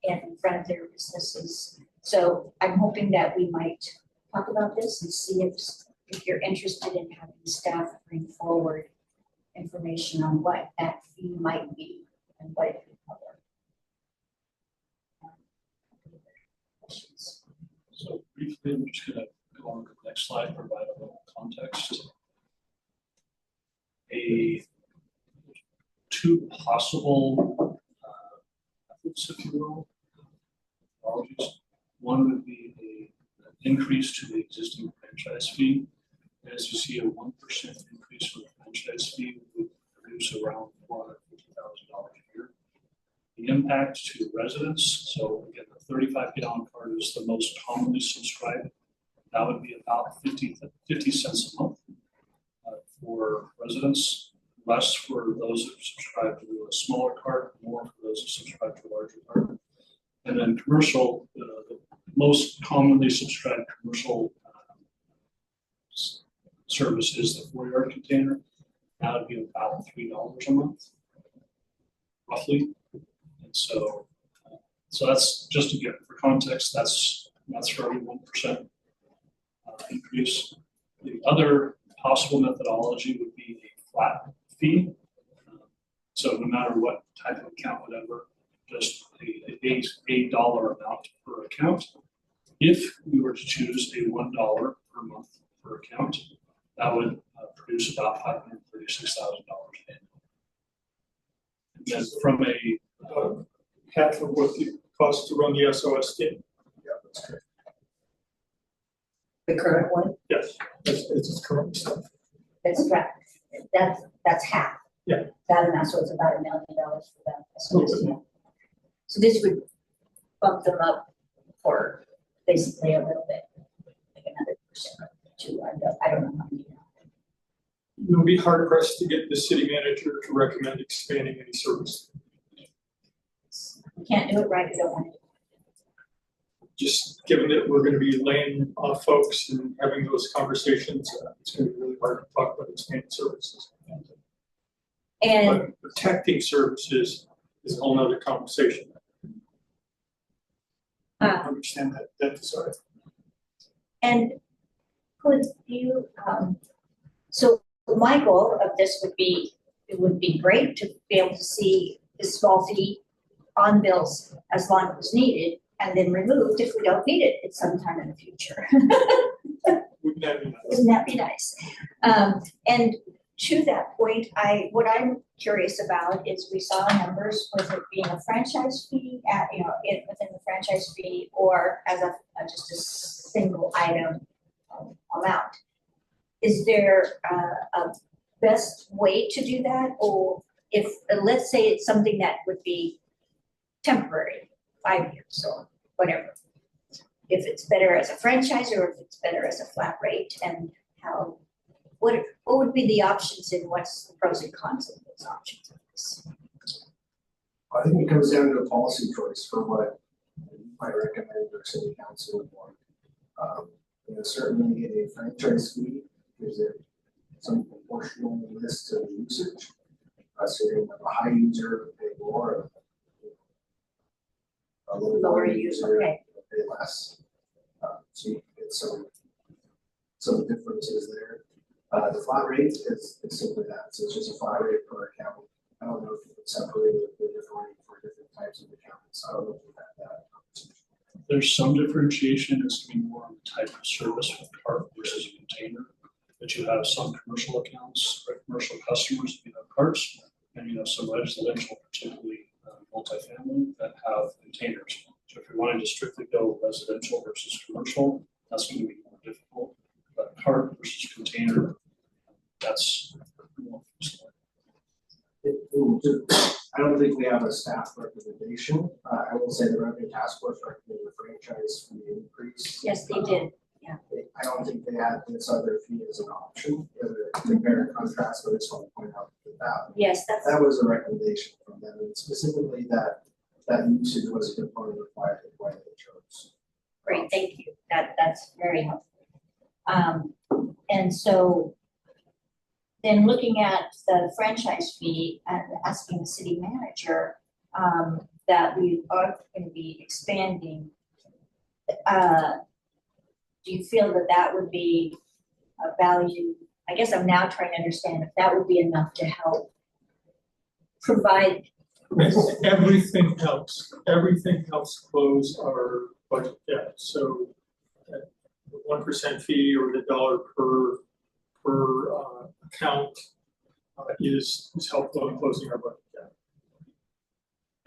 in front of their businesses. So I'm hoping that we might talk about this and see if you're interested in having staff bring forward information on what that fee might be and what it could cover. Questions? So briefly, I'm just going to go on to the next slide, provide a little context. 2 possible methods, if you will, apologies. One would be an increase to the existing franchise fee. As you see, a 1% increase for the franchise fee would produce around $450,000 a year. The impact to residents, so again, the 35-gallon card is the most commonly subscribed. That would be about 50 cents a month for residents, less for those who subscribe to a smaller card, more for those who subscribe to a larger card. And then commercial, the most commonly subscribed commercial service is the 4-yard container. That would be about $3 a month, roughly. And so, so that's just to get for context, that's for every 1% increase. The other possible methodology would be a flat fee. So no matter what type of account, whatever, just a dollar amount per account. If we were to choose a $1 per month per account, that would produce about $536,000 annually. And then from a Half of what it costs to run the SOS team. Yeah, that's correct. The current one? Yes, it's current stuff. That's correct. That's half. Yeah. That amount, so it's about $1 million for them. A little bit more. So this would bump them up for basically a little bit, like another percent or two, I don't know how many. You'll be hard pressed to get the city manager to recommend expanding any service. We can't do it right, we don't want to. Just given that we're gonna be laying off folks and having those conversations, it's gonna be really hard to talk about expanding services. And But protecting services is a whole nother conversation. I understand that side. And could you, so my goal of this would be, it would be great to be able to see the small fee on bills as long as needed, and then removed if we don't need it at some time in the future. Wouldn't that be nice? Wouldn't that be nice? And to that point, what I'm curious about is we saw numbers with it being a franchise fee at, within the franchise fee or as just a single item amount. Is there a best way to do that? Or if, let's say it's something that would be temporary, 5 years or whatever. If it's better as a franchise or if it's better as a flat rate, and how, what would be the options and what's the pros and cons of those options? I think it comes down to a policy choice for what you might recommend or city council would want. Certainly a franchise fee, there's some proportional list of usage. So you're gonna have a high user, pay more, a little lower user, okay. pay less. So you get some differences there. The flat rate is simply that, so it's just a flat rate per account. I don't know if you could separate the different rate for different types of accounts. I don't know if you had that conversation. There's some differentiation. It's going to be more on the type of service with cart versus a container. But you have some commercial accounts, or commercial customers that have carts, and you have some residential, particularly multifamily, that have containers. So if you're wanting to strictly go residential versus commercial, that's going to be more difficult. But cart versus container, that's more flexible. I don't think we have a staff recommendation. I will say the revenue task force recommended a franchise fee increase. Yes, they did. I don't think they had this other fee as an option, whether compare and contrast, but I just want to point out that Yes, that was a recommendation from them, and specifically that usage was a component of why they chose. great, thank you. That's very helpful. And so then looking at the franchise fee and asking the city manager that we are going to be expanding, do you feel that that would be a value? I guess I'm now trying to understand if that would be enough to help provide. Everything helps close our budget gap, so the 1% fee or the dollar per account is helpful in closing our budget gap.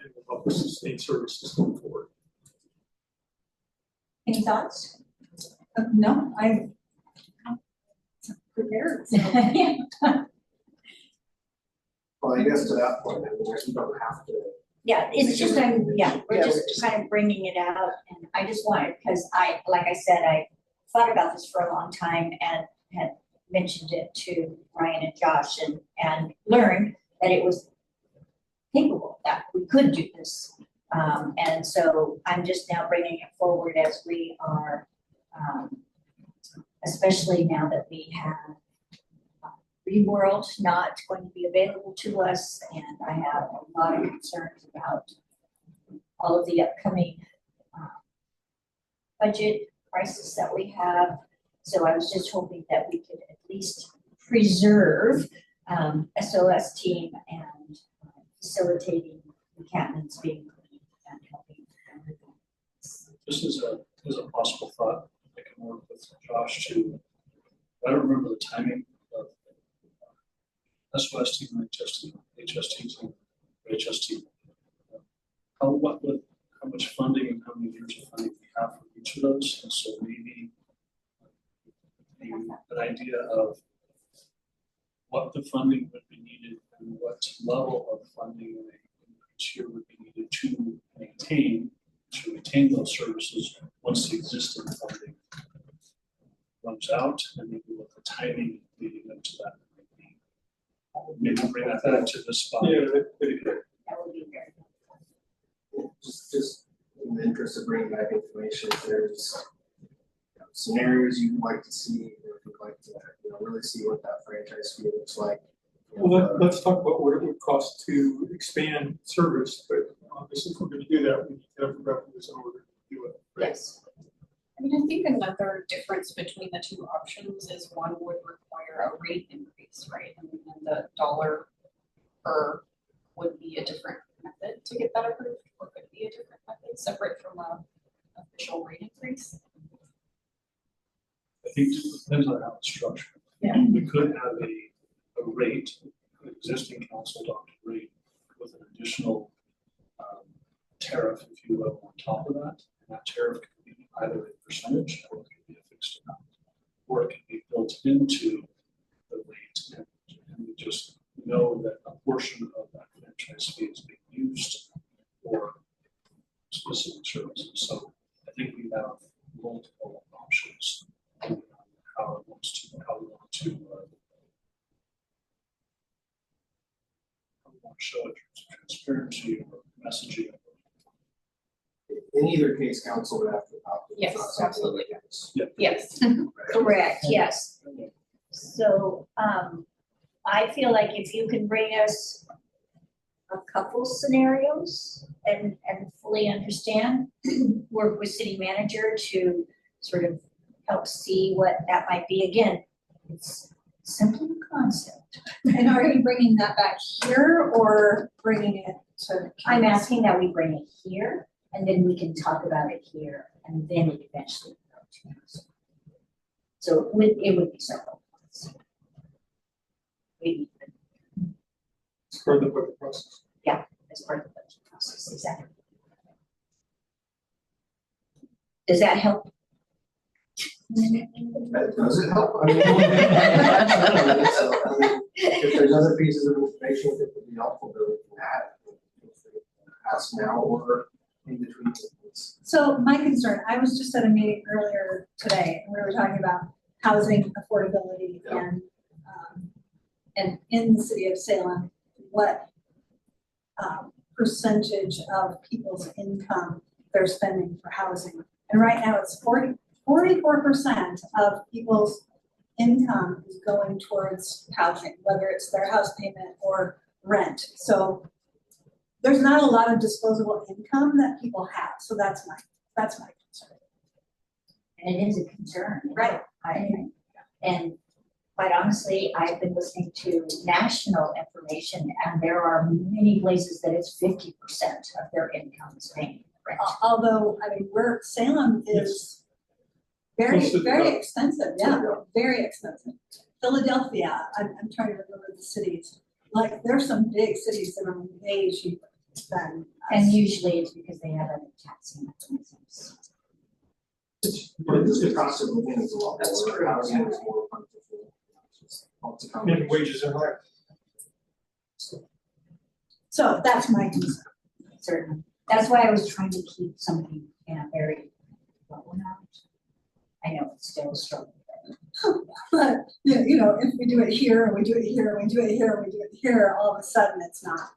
And will help us sustain services going forward. Any thoughts? No, I'm prepared. Yeah. Well, I guess to that point, I mean, you don't have to. Yeah, it's just, we're just kind of bringing it out, and I just wanted, because like I said, I thought about this for a long time and had mentioned it to Ryan and Josh and learned that it was capable, that we could do this. And so I'm just now bringing it forward as we are, especially now that we have Reworld not going to be available to us, and I have a lot of concerns about all of the upcoming budget crisis that we have. So I was just hoping that we could at least preserve SOS team and facilitating encampments being clean and helping everyone. Just as a possible thought, I can work with Josh to, I don't remember the timing of SOS team, HS team, HS team. How much funding and how many years of funding we have for each of those, and so maybe an idea of what the funding would be needed and what level of funding each year would be needed to retain those services once the existing funding runs out, and maybe what the timing leading up to that might be. Maybe bring that back to this spot. Yeah, that'd be great. That would be very Just in the interest of bringing back information, if there's scenarios you'd like to see, or if you'd like to, really see what that franchise fee looks like. Well, let's talk about what it would cost to expand service, but obviously if we're gonna do that, we need to have the revenues in order to do it. right? Yes. I mean, I think another difference between the two options is one would require a rate increase, right? And then the dollar per would be a different method to get that approved, or could it be a different method separate from a official rate increase? I think it depends on how it's structured. Yeah. We could have a rate, an existing council adopted rate with an additional tariff, if you will, on top of that. And that tariff could be either a percentage or it could be a fixed amount. Or it could be built into the rate, and we just know that a portion of that franchise fee is being used for specific services. So I think we have multiple options on how we want to show it in terms of transparency or messaging. In either case, council would have to adopt it. It's Yes, not something absolutely. we can just- Yes. Correct, yes. So, I feel like if you can bring us a couple scenarios and fully understand, work with city manager to sort of help see what that might be. Again, it's simply a concept. And are you bringing that back here or bringing it to? I'm asking that we bring it here, and then we can talk about it here, and then it eventually go to council. So it would be several months. Maybe even It's part of the budget process. as part of the budget process, exactly. Does that help? Does it help? I mean, so, I mean, if there's other pieces of information that would be helpful to add, ask now or in between. So my concern, I was just at a meeting earlier today, and we were talking about housing affordability and in the city of Salem, what percentage of people's income they're spending for housing. And right now it's 44% of people's income is going towards housing, whether it's their house payment or rent. So there's not a lot of disposable income that people have. So that's my concern. And it is a concern. Right. And quite honestly, I've been listening to national information, and there are many places that it's 50% of their income is paying rent. Although, I mean, Salem is very, Close to the very top. expensive, yeah, very expensive. Philadelphia, I'm trying to remember the cities, like, there's some big cities that are way cheaper than us. And usually it's because they have other taxing mechanisms. But the cost of living is a lot That's lower, true, housing yeah. is more plentiful. Lots of And combinations. wages are higher. So that's my concern. Certainly. That's why I was trying to keep something in a very low amount. I know it's still a struggle. But, yeah, you know, if we do it here, and we do it here, and we do it here, and we do it here, all of a sudden it's not.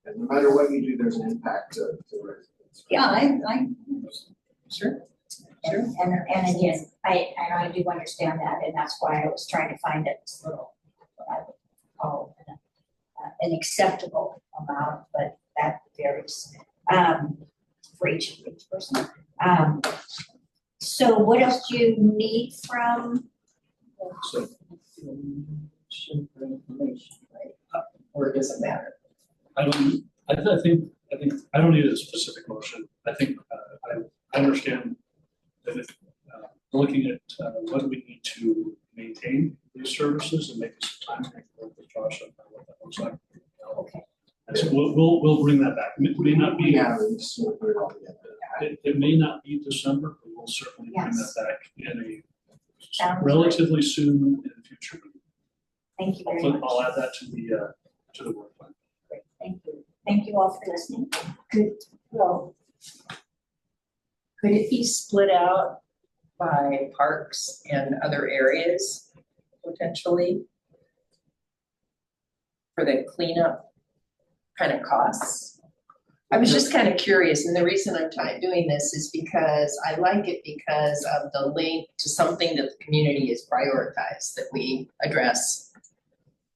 And no matter what you do, there's an impact to residents. Yeah, I Sure. And again, I do understand that, and that's why I was trying to find this little, what I would call an acceptable amount, but that varies, for each person. So what else do you need from? So, Or does it matter? I don't, I think, I don't need a specific motion. I think, I understand that if, looking at, what we need to maintain these services and make some time to work with Josh on what that looks like. Okay. And so we'll bring that back. It may not be, Yeah, we just sort of put it all together. it may not be December, but we'll certainly bring that Yes. back in Sounds a great. relatively soon in the future. Thank you very much. I'll add that to the work plan. Great, thank you. Thank you all for listening. Good, well, Could it be split out by parks and other areas potentially? For the cleanup kind of costs? I was just kind of curious, and the reason I'm doing this is because I like it because of the link to something that the community has prioritized, that we address.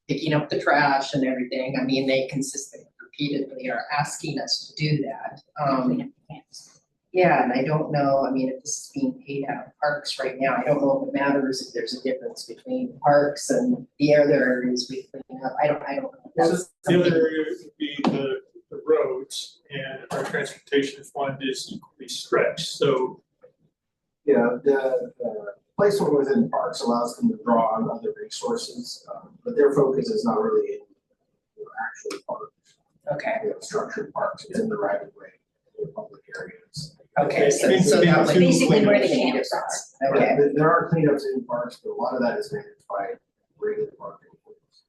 Picking up the trash and everything, I mean, they consistently, repeatedly are asking us to do that. clean up the camps. Yeah, and I don't know, I mean, if this is being paid out of parks right now, I don't know if it matters if there's a difference between parks and the other areas we clean up, I don't know. That's The other something- area would be the roads, and our transportation fund is equally stretched, so Yeah, the placement within parks allows them to draw on other resources, but their focus is not really in, actual parks, Okay, structured parks, it's in the right of way, in public areas. okay, so that would. Basically where the make a camps are. difference. Okay, There are cleanups in parks, but a lot of that is managed by regular park employees.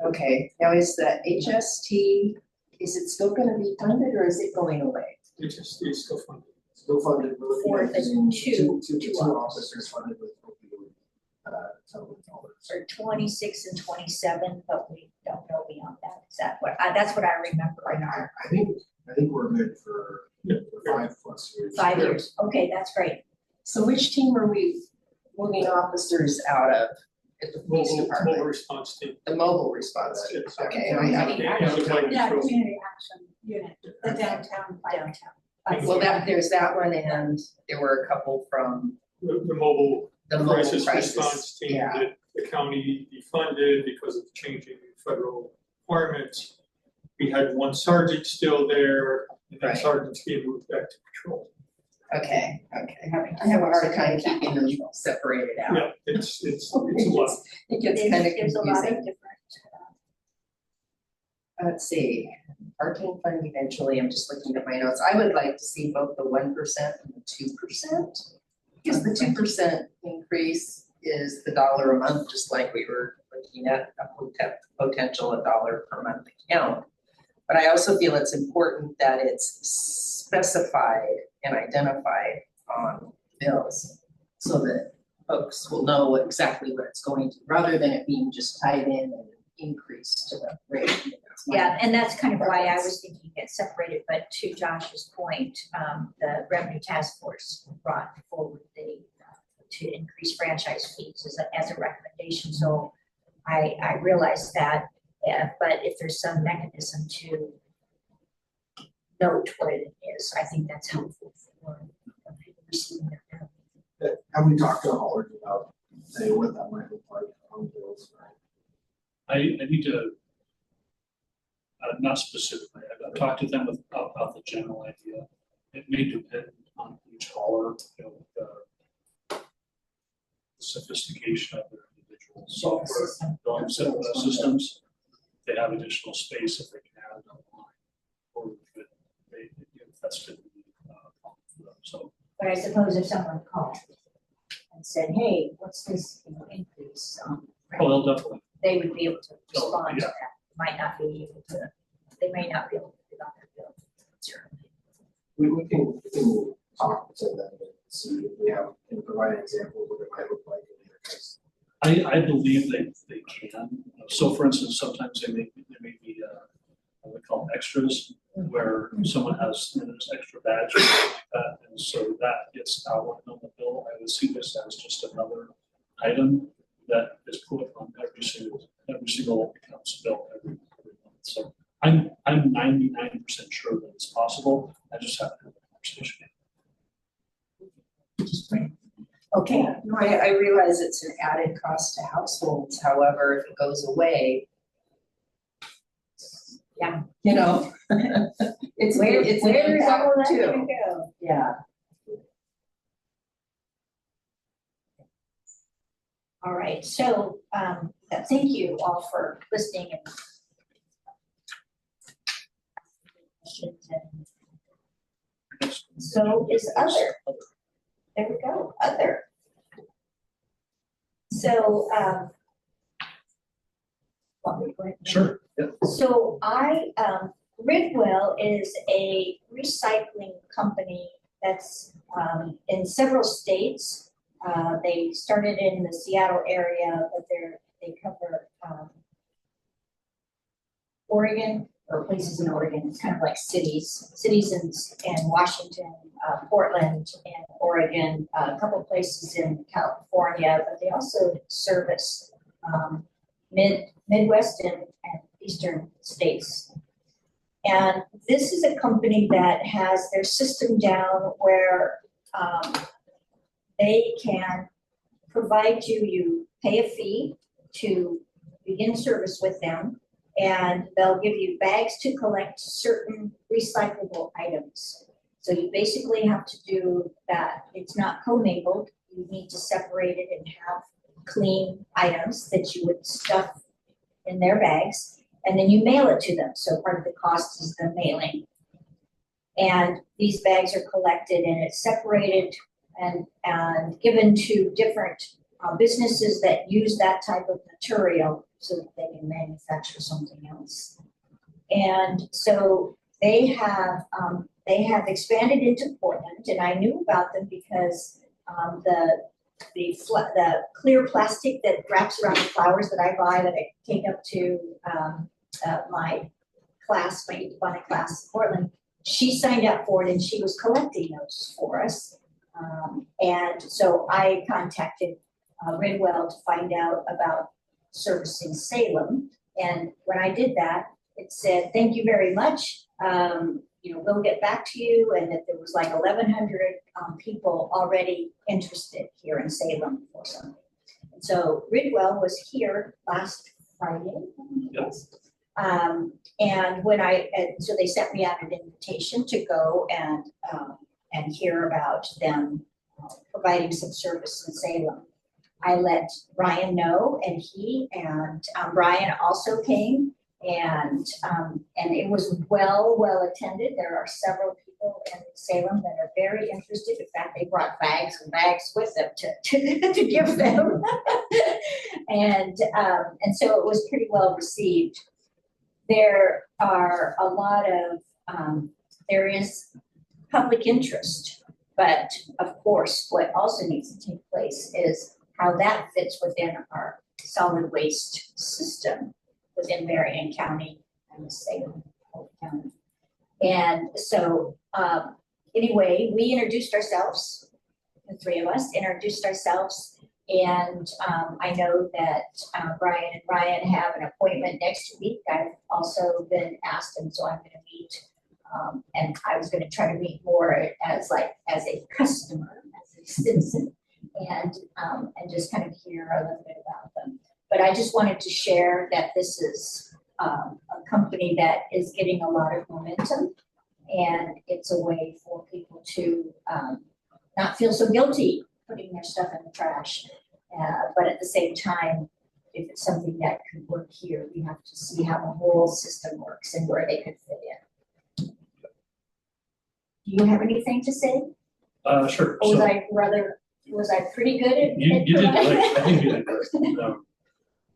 okay, now is the HST, is it still gonna be funded or is it going away? it just is still funded. Still funded, we're looking For at the using two two officers funded with opioid, settlement dollars. For 26 and 27, but we don't know beyond that. Is that what, that's what I remember in our I think we're good for 5+ years. 5 years. Okay, that's great. So which team are we moving officers out of at the police Mobile department? response team. The mobile response team, Yes. okay, Yeah, I yeah. Like Yeah, control. community action unit, the downtown. Downtown. well, there's that one and there were a couple from The mobile the mobile crisis crisis. response team Yeah. that the county defunded because of changing federal requirements. We had one sergeant still there, and that Right. sergeant's being moved back to patrol. Okay, I have a hard time keeping them separated out. Yeah, it's a lot. It gets kind of There's a lot confusing. of different. Let's see, parking fund eventually, I'm just looking at my notes, I would like to see both the 1% and the 2%. Because the 2% increase is the dollar a month, just like we were looking at a potential $1 per month account. But I also feel it's important that it's specified and identified on bills so that folks will know exactly what it's going to, rather than it being just tied in and increased to the rate. That's my- Yeah, and that's kind of why I was thinking it separated, but to Josh's point, the revenue task force brought forward to increase franchise fees as a recommendation, so I realized that, but if there's some mechanism to note what it is, I think that's helpful for people receiving their bill. Have we talked to haulers about, say, what that might look like on bills, right? I need to, not specifically, I've talked to them about the general idea. It may depend on each hauler, the sophistication of their individual software billing systems. They have additional space if they can add it online, or if that's good for them, so. But I suppose if someone called and said, hey, what's this, increase, Oh, they'll definitely, they would be able to respond to yeah. that, might not be able to, they may not be able to do it on their bill. Certainly. We can talk to them and see if we can provide examples of what it might look like in their case. I believe they can. So for instance, sometimes they may be, what we call call extras, where someone has, there's extra bags or something like that, and so that gets outlined on the bill. I would see this as just another item that is put on every single account's bill every month. So I'm 99% sure that it's possible. I just have to have a conversation. Okay, I realize it's an added cost to households, however, if it goes away. Yeah. You know, it's an where's all impact that too. gonna go? Yeah. All right, so, thank you all for listening and questions and so is other. There we go, other. So, want me to go ahead? Sure. Yeah. So Ridwell is a recycling company that's in several states. They started in the Seattle area, but they cover Oregon, or places in Oregon. It's kind of like cities in Washington, Portland, and Oregon, a couple of places in California, but they also service Midwest and Eastern states. And this is a company that has their system down where they can provide you pay a fee to begin service with them, and they'll give you bags to collect certain recyclable items. So you basically have to do that. It's not commingled. You need to separate it and have clean items that you would stuff in their bags, and then you mail it to them. So part of the cost is the mailing. And these bags are collected and it's separated and given to different businesses that use that type of material so that they can manufacture something else. And so they have expanded into Portland, and I knew about them because the clear plastic that wraps around the flowers that I buy that I take up to my class, my Ebonic class in Portland, she signed up for it and she was collecting those for us. And so I contacted Ridwell to find out about servicing Salem. And when I did that, it said, thank you very much. We'll get back to you, and that there was like 1,100 people already interested here in Salem for something. And so Ridwell was here last Friday. Yes. And so they sent me out an invitation to go and hear about them providing some service in Salem. I let Brian know, and he and Brian also came. And it was well attended. There are several people in Salem that are very interested. In fact, they brought bags and bags with them to give them. and so it was pretty well received. There are a lot of there is public interest, but of course, what also needs to take place is how that fits within our solid waste system within Marion County and the Salem County. And so anyway, we introduced ourselves, the three of us introduced ourselves, and I know that Brian and Ryan have an appointment next week. I've also been asked, and so I'm gonna meet, and I was gonna try to meet more as a customer, as a citizen, and just kind of hear a little bit about them. But I just wanted to share that this is a company that is getting a lot of momentum, and it's a way for people to not feel so guilty putting their stuff in the trash. But at the same time, if it's something that could work here, we have to see how the whole system works and where they could fit in. Do you have anything to say? Sure. Or was I pretty good at? You did great. I think you did great.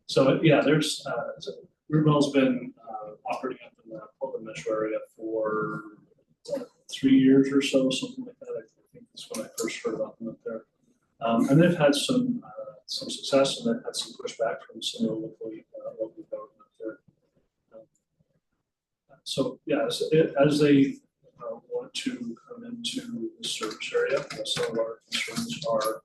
So yeah, there's Ridwell's been operating up in the Portland metro area for 3 years or so, something like that. I think that's when I first heard about them up there. And they've had some success, and they've had some pushback from some of the local government there. So, yeah, as they want to come into the service area, some of our concerns are,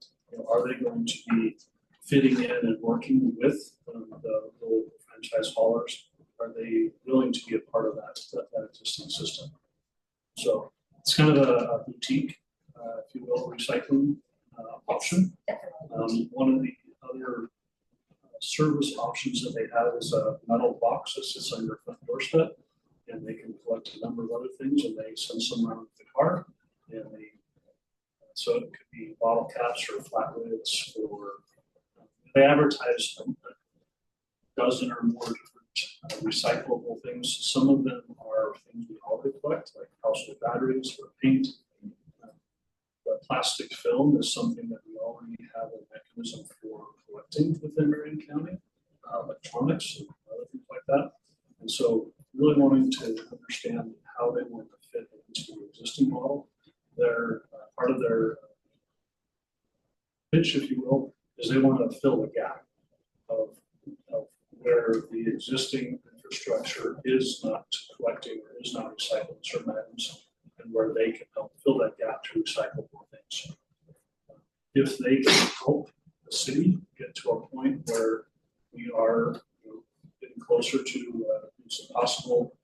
are they going to be fitting in and working with the local franchise haulers? Are they willing to be a part of that existing system? So it's kind of a boutique, if you will, recycling option. One of the other service options that they have is a metal box that sits on your front doorstep, and they can collect a number of other things, and they send some around with the car, and so it could be bottle caps or flat lids, or they advertise a dozen or more different recyclable things. Some of them are things we already collect, like household batteries or paint. The plastic film is something that we already have a mechanism for collecting within Marion County, electronics and other things like that. And so really wanting to understand how they want to fit into the existing model. Their part of their pitch, if you will, is they want to fill the gap of where the existing infrastructure is not collecting or is not recycling certain items, and where they can help fill that gap to recycle more things. If they can help the city get to a point where we are getting closer to some possible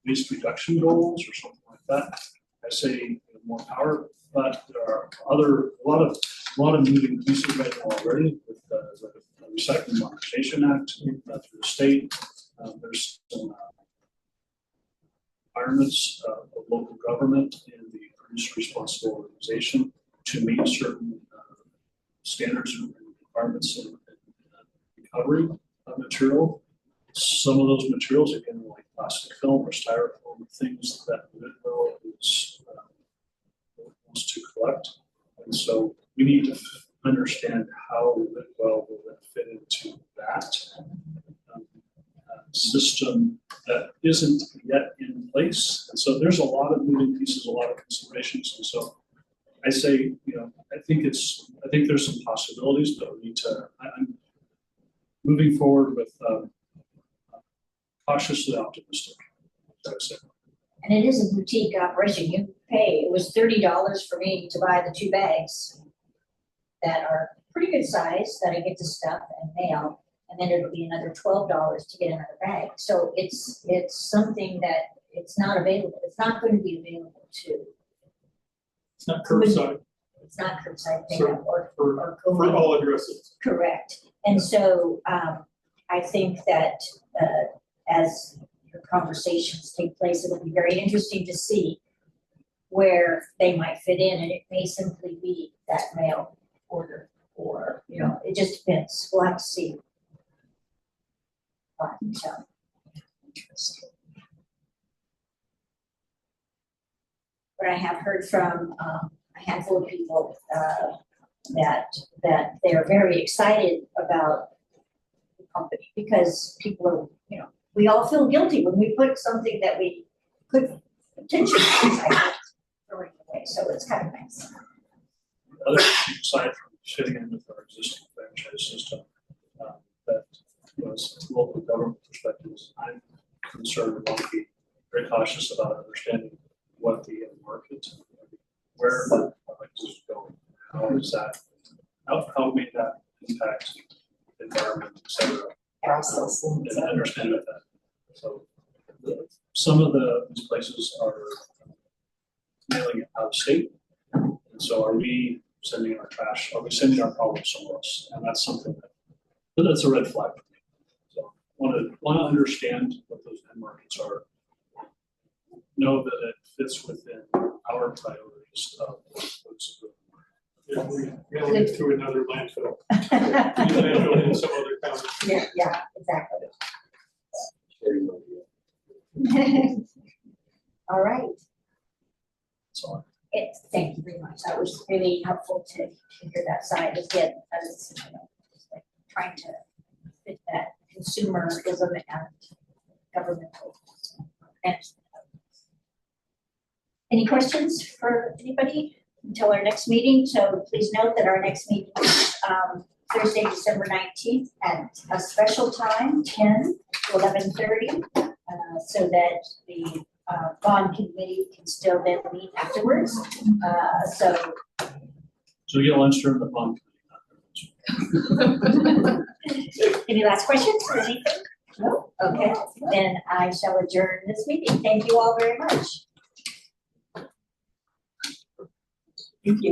waste reduction goals or something like that, I say more power. But there are a lot of moving pieces right now already with the Recycling Modernization Act through the state. There's some requirements of local government and the producer responsible organization to meet certain standards and requirements in recovery of material. Some of those materials, again, like plastic film or styrofoam, things that Whitwell wants to collect. And so we need to understand how Whitwell will then fit into that system that isn't yet in place. And so there's a lot of moving pieces, a lot of considerations. And so I say, I think there's some possibilities, but we need to, I'm moving forward with cautiously optimistic, as I said. And it is a boutique operation. You pay, it was $30 for me to buy the 2 bags that are pretty good size that I get to stuff and mail. And then it'll be another $12 to get another bag. So it's something that it's not available. It's not going to be available to. It's not curbside. It's not curbside So pickup or for co-man. all addresses. Correct. And so I think that as your conversations take place, it'll be very interesting to see where they might fit in, and it may simply be that mail order, or it just depends. We'll have to see. But I have heard from a handful of people that they're very excited about the company, because people are, we all feel guilty when we put something that we could potentially recycle throwing away. So it's kind of nice. The other aside from fitting in with our existing franchise system, that as a local government perspective, I'm concerned and want to be very cautious about understanding what the market, where the product is going, how is that, how may that impact the environment, et cetera. And understand that. So some of these places are mailing it out of state. And so are we sending our trash? Are we sending our problems somewhere else? And that's something that's a red flag for me. So want to understand what those end markets are. Know that it fits within our priorities of what's good. Yeah, we mailing it to another landfill. Landfill in some other county. Yeah, exactly. All right. So Thank you very much. That was really helpful to hear that side again, as like trying to fit that consumerism and governmental management. Any questions for anybody until our next meeting? So please note that our next meeting is Thursday, December 19th at a special time, 10 to 11:30. so that the bond committee can still then meet afterwards. So So you get lunch during the bond committee. any last questions or anything? No? Okay, then I shall adjourn this meeting. Thank you all very much. Thank you.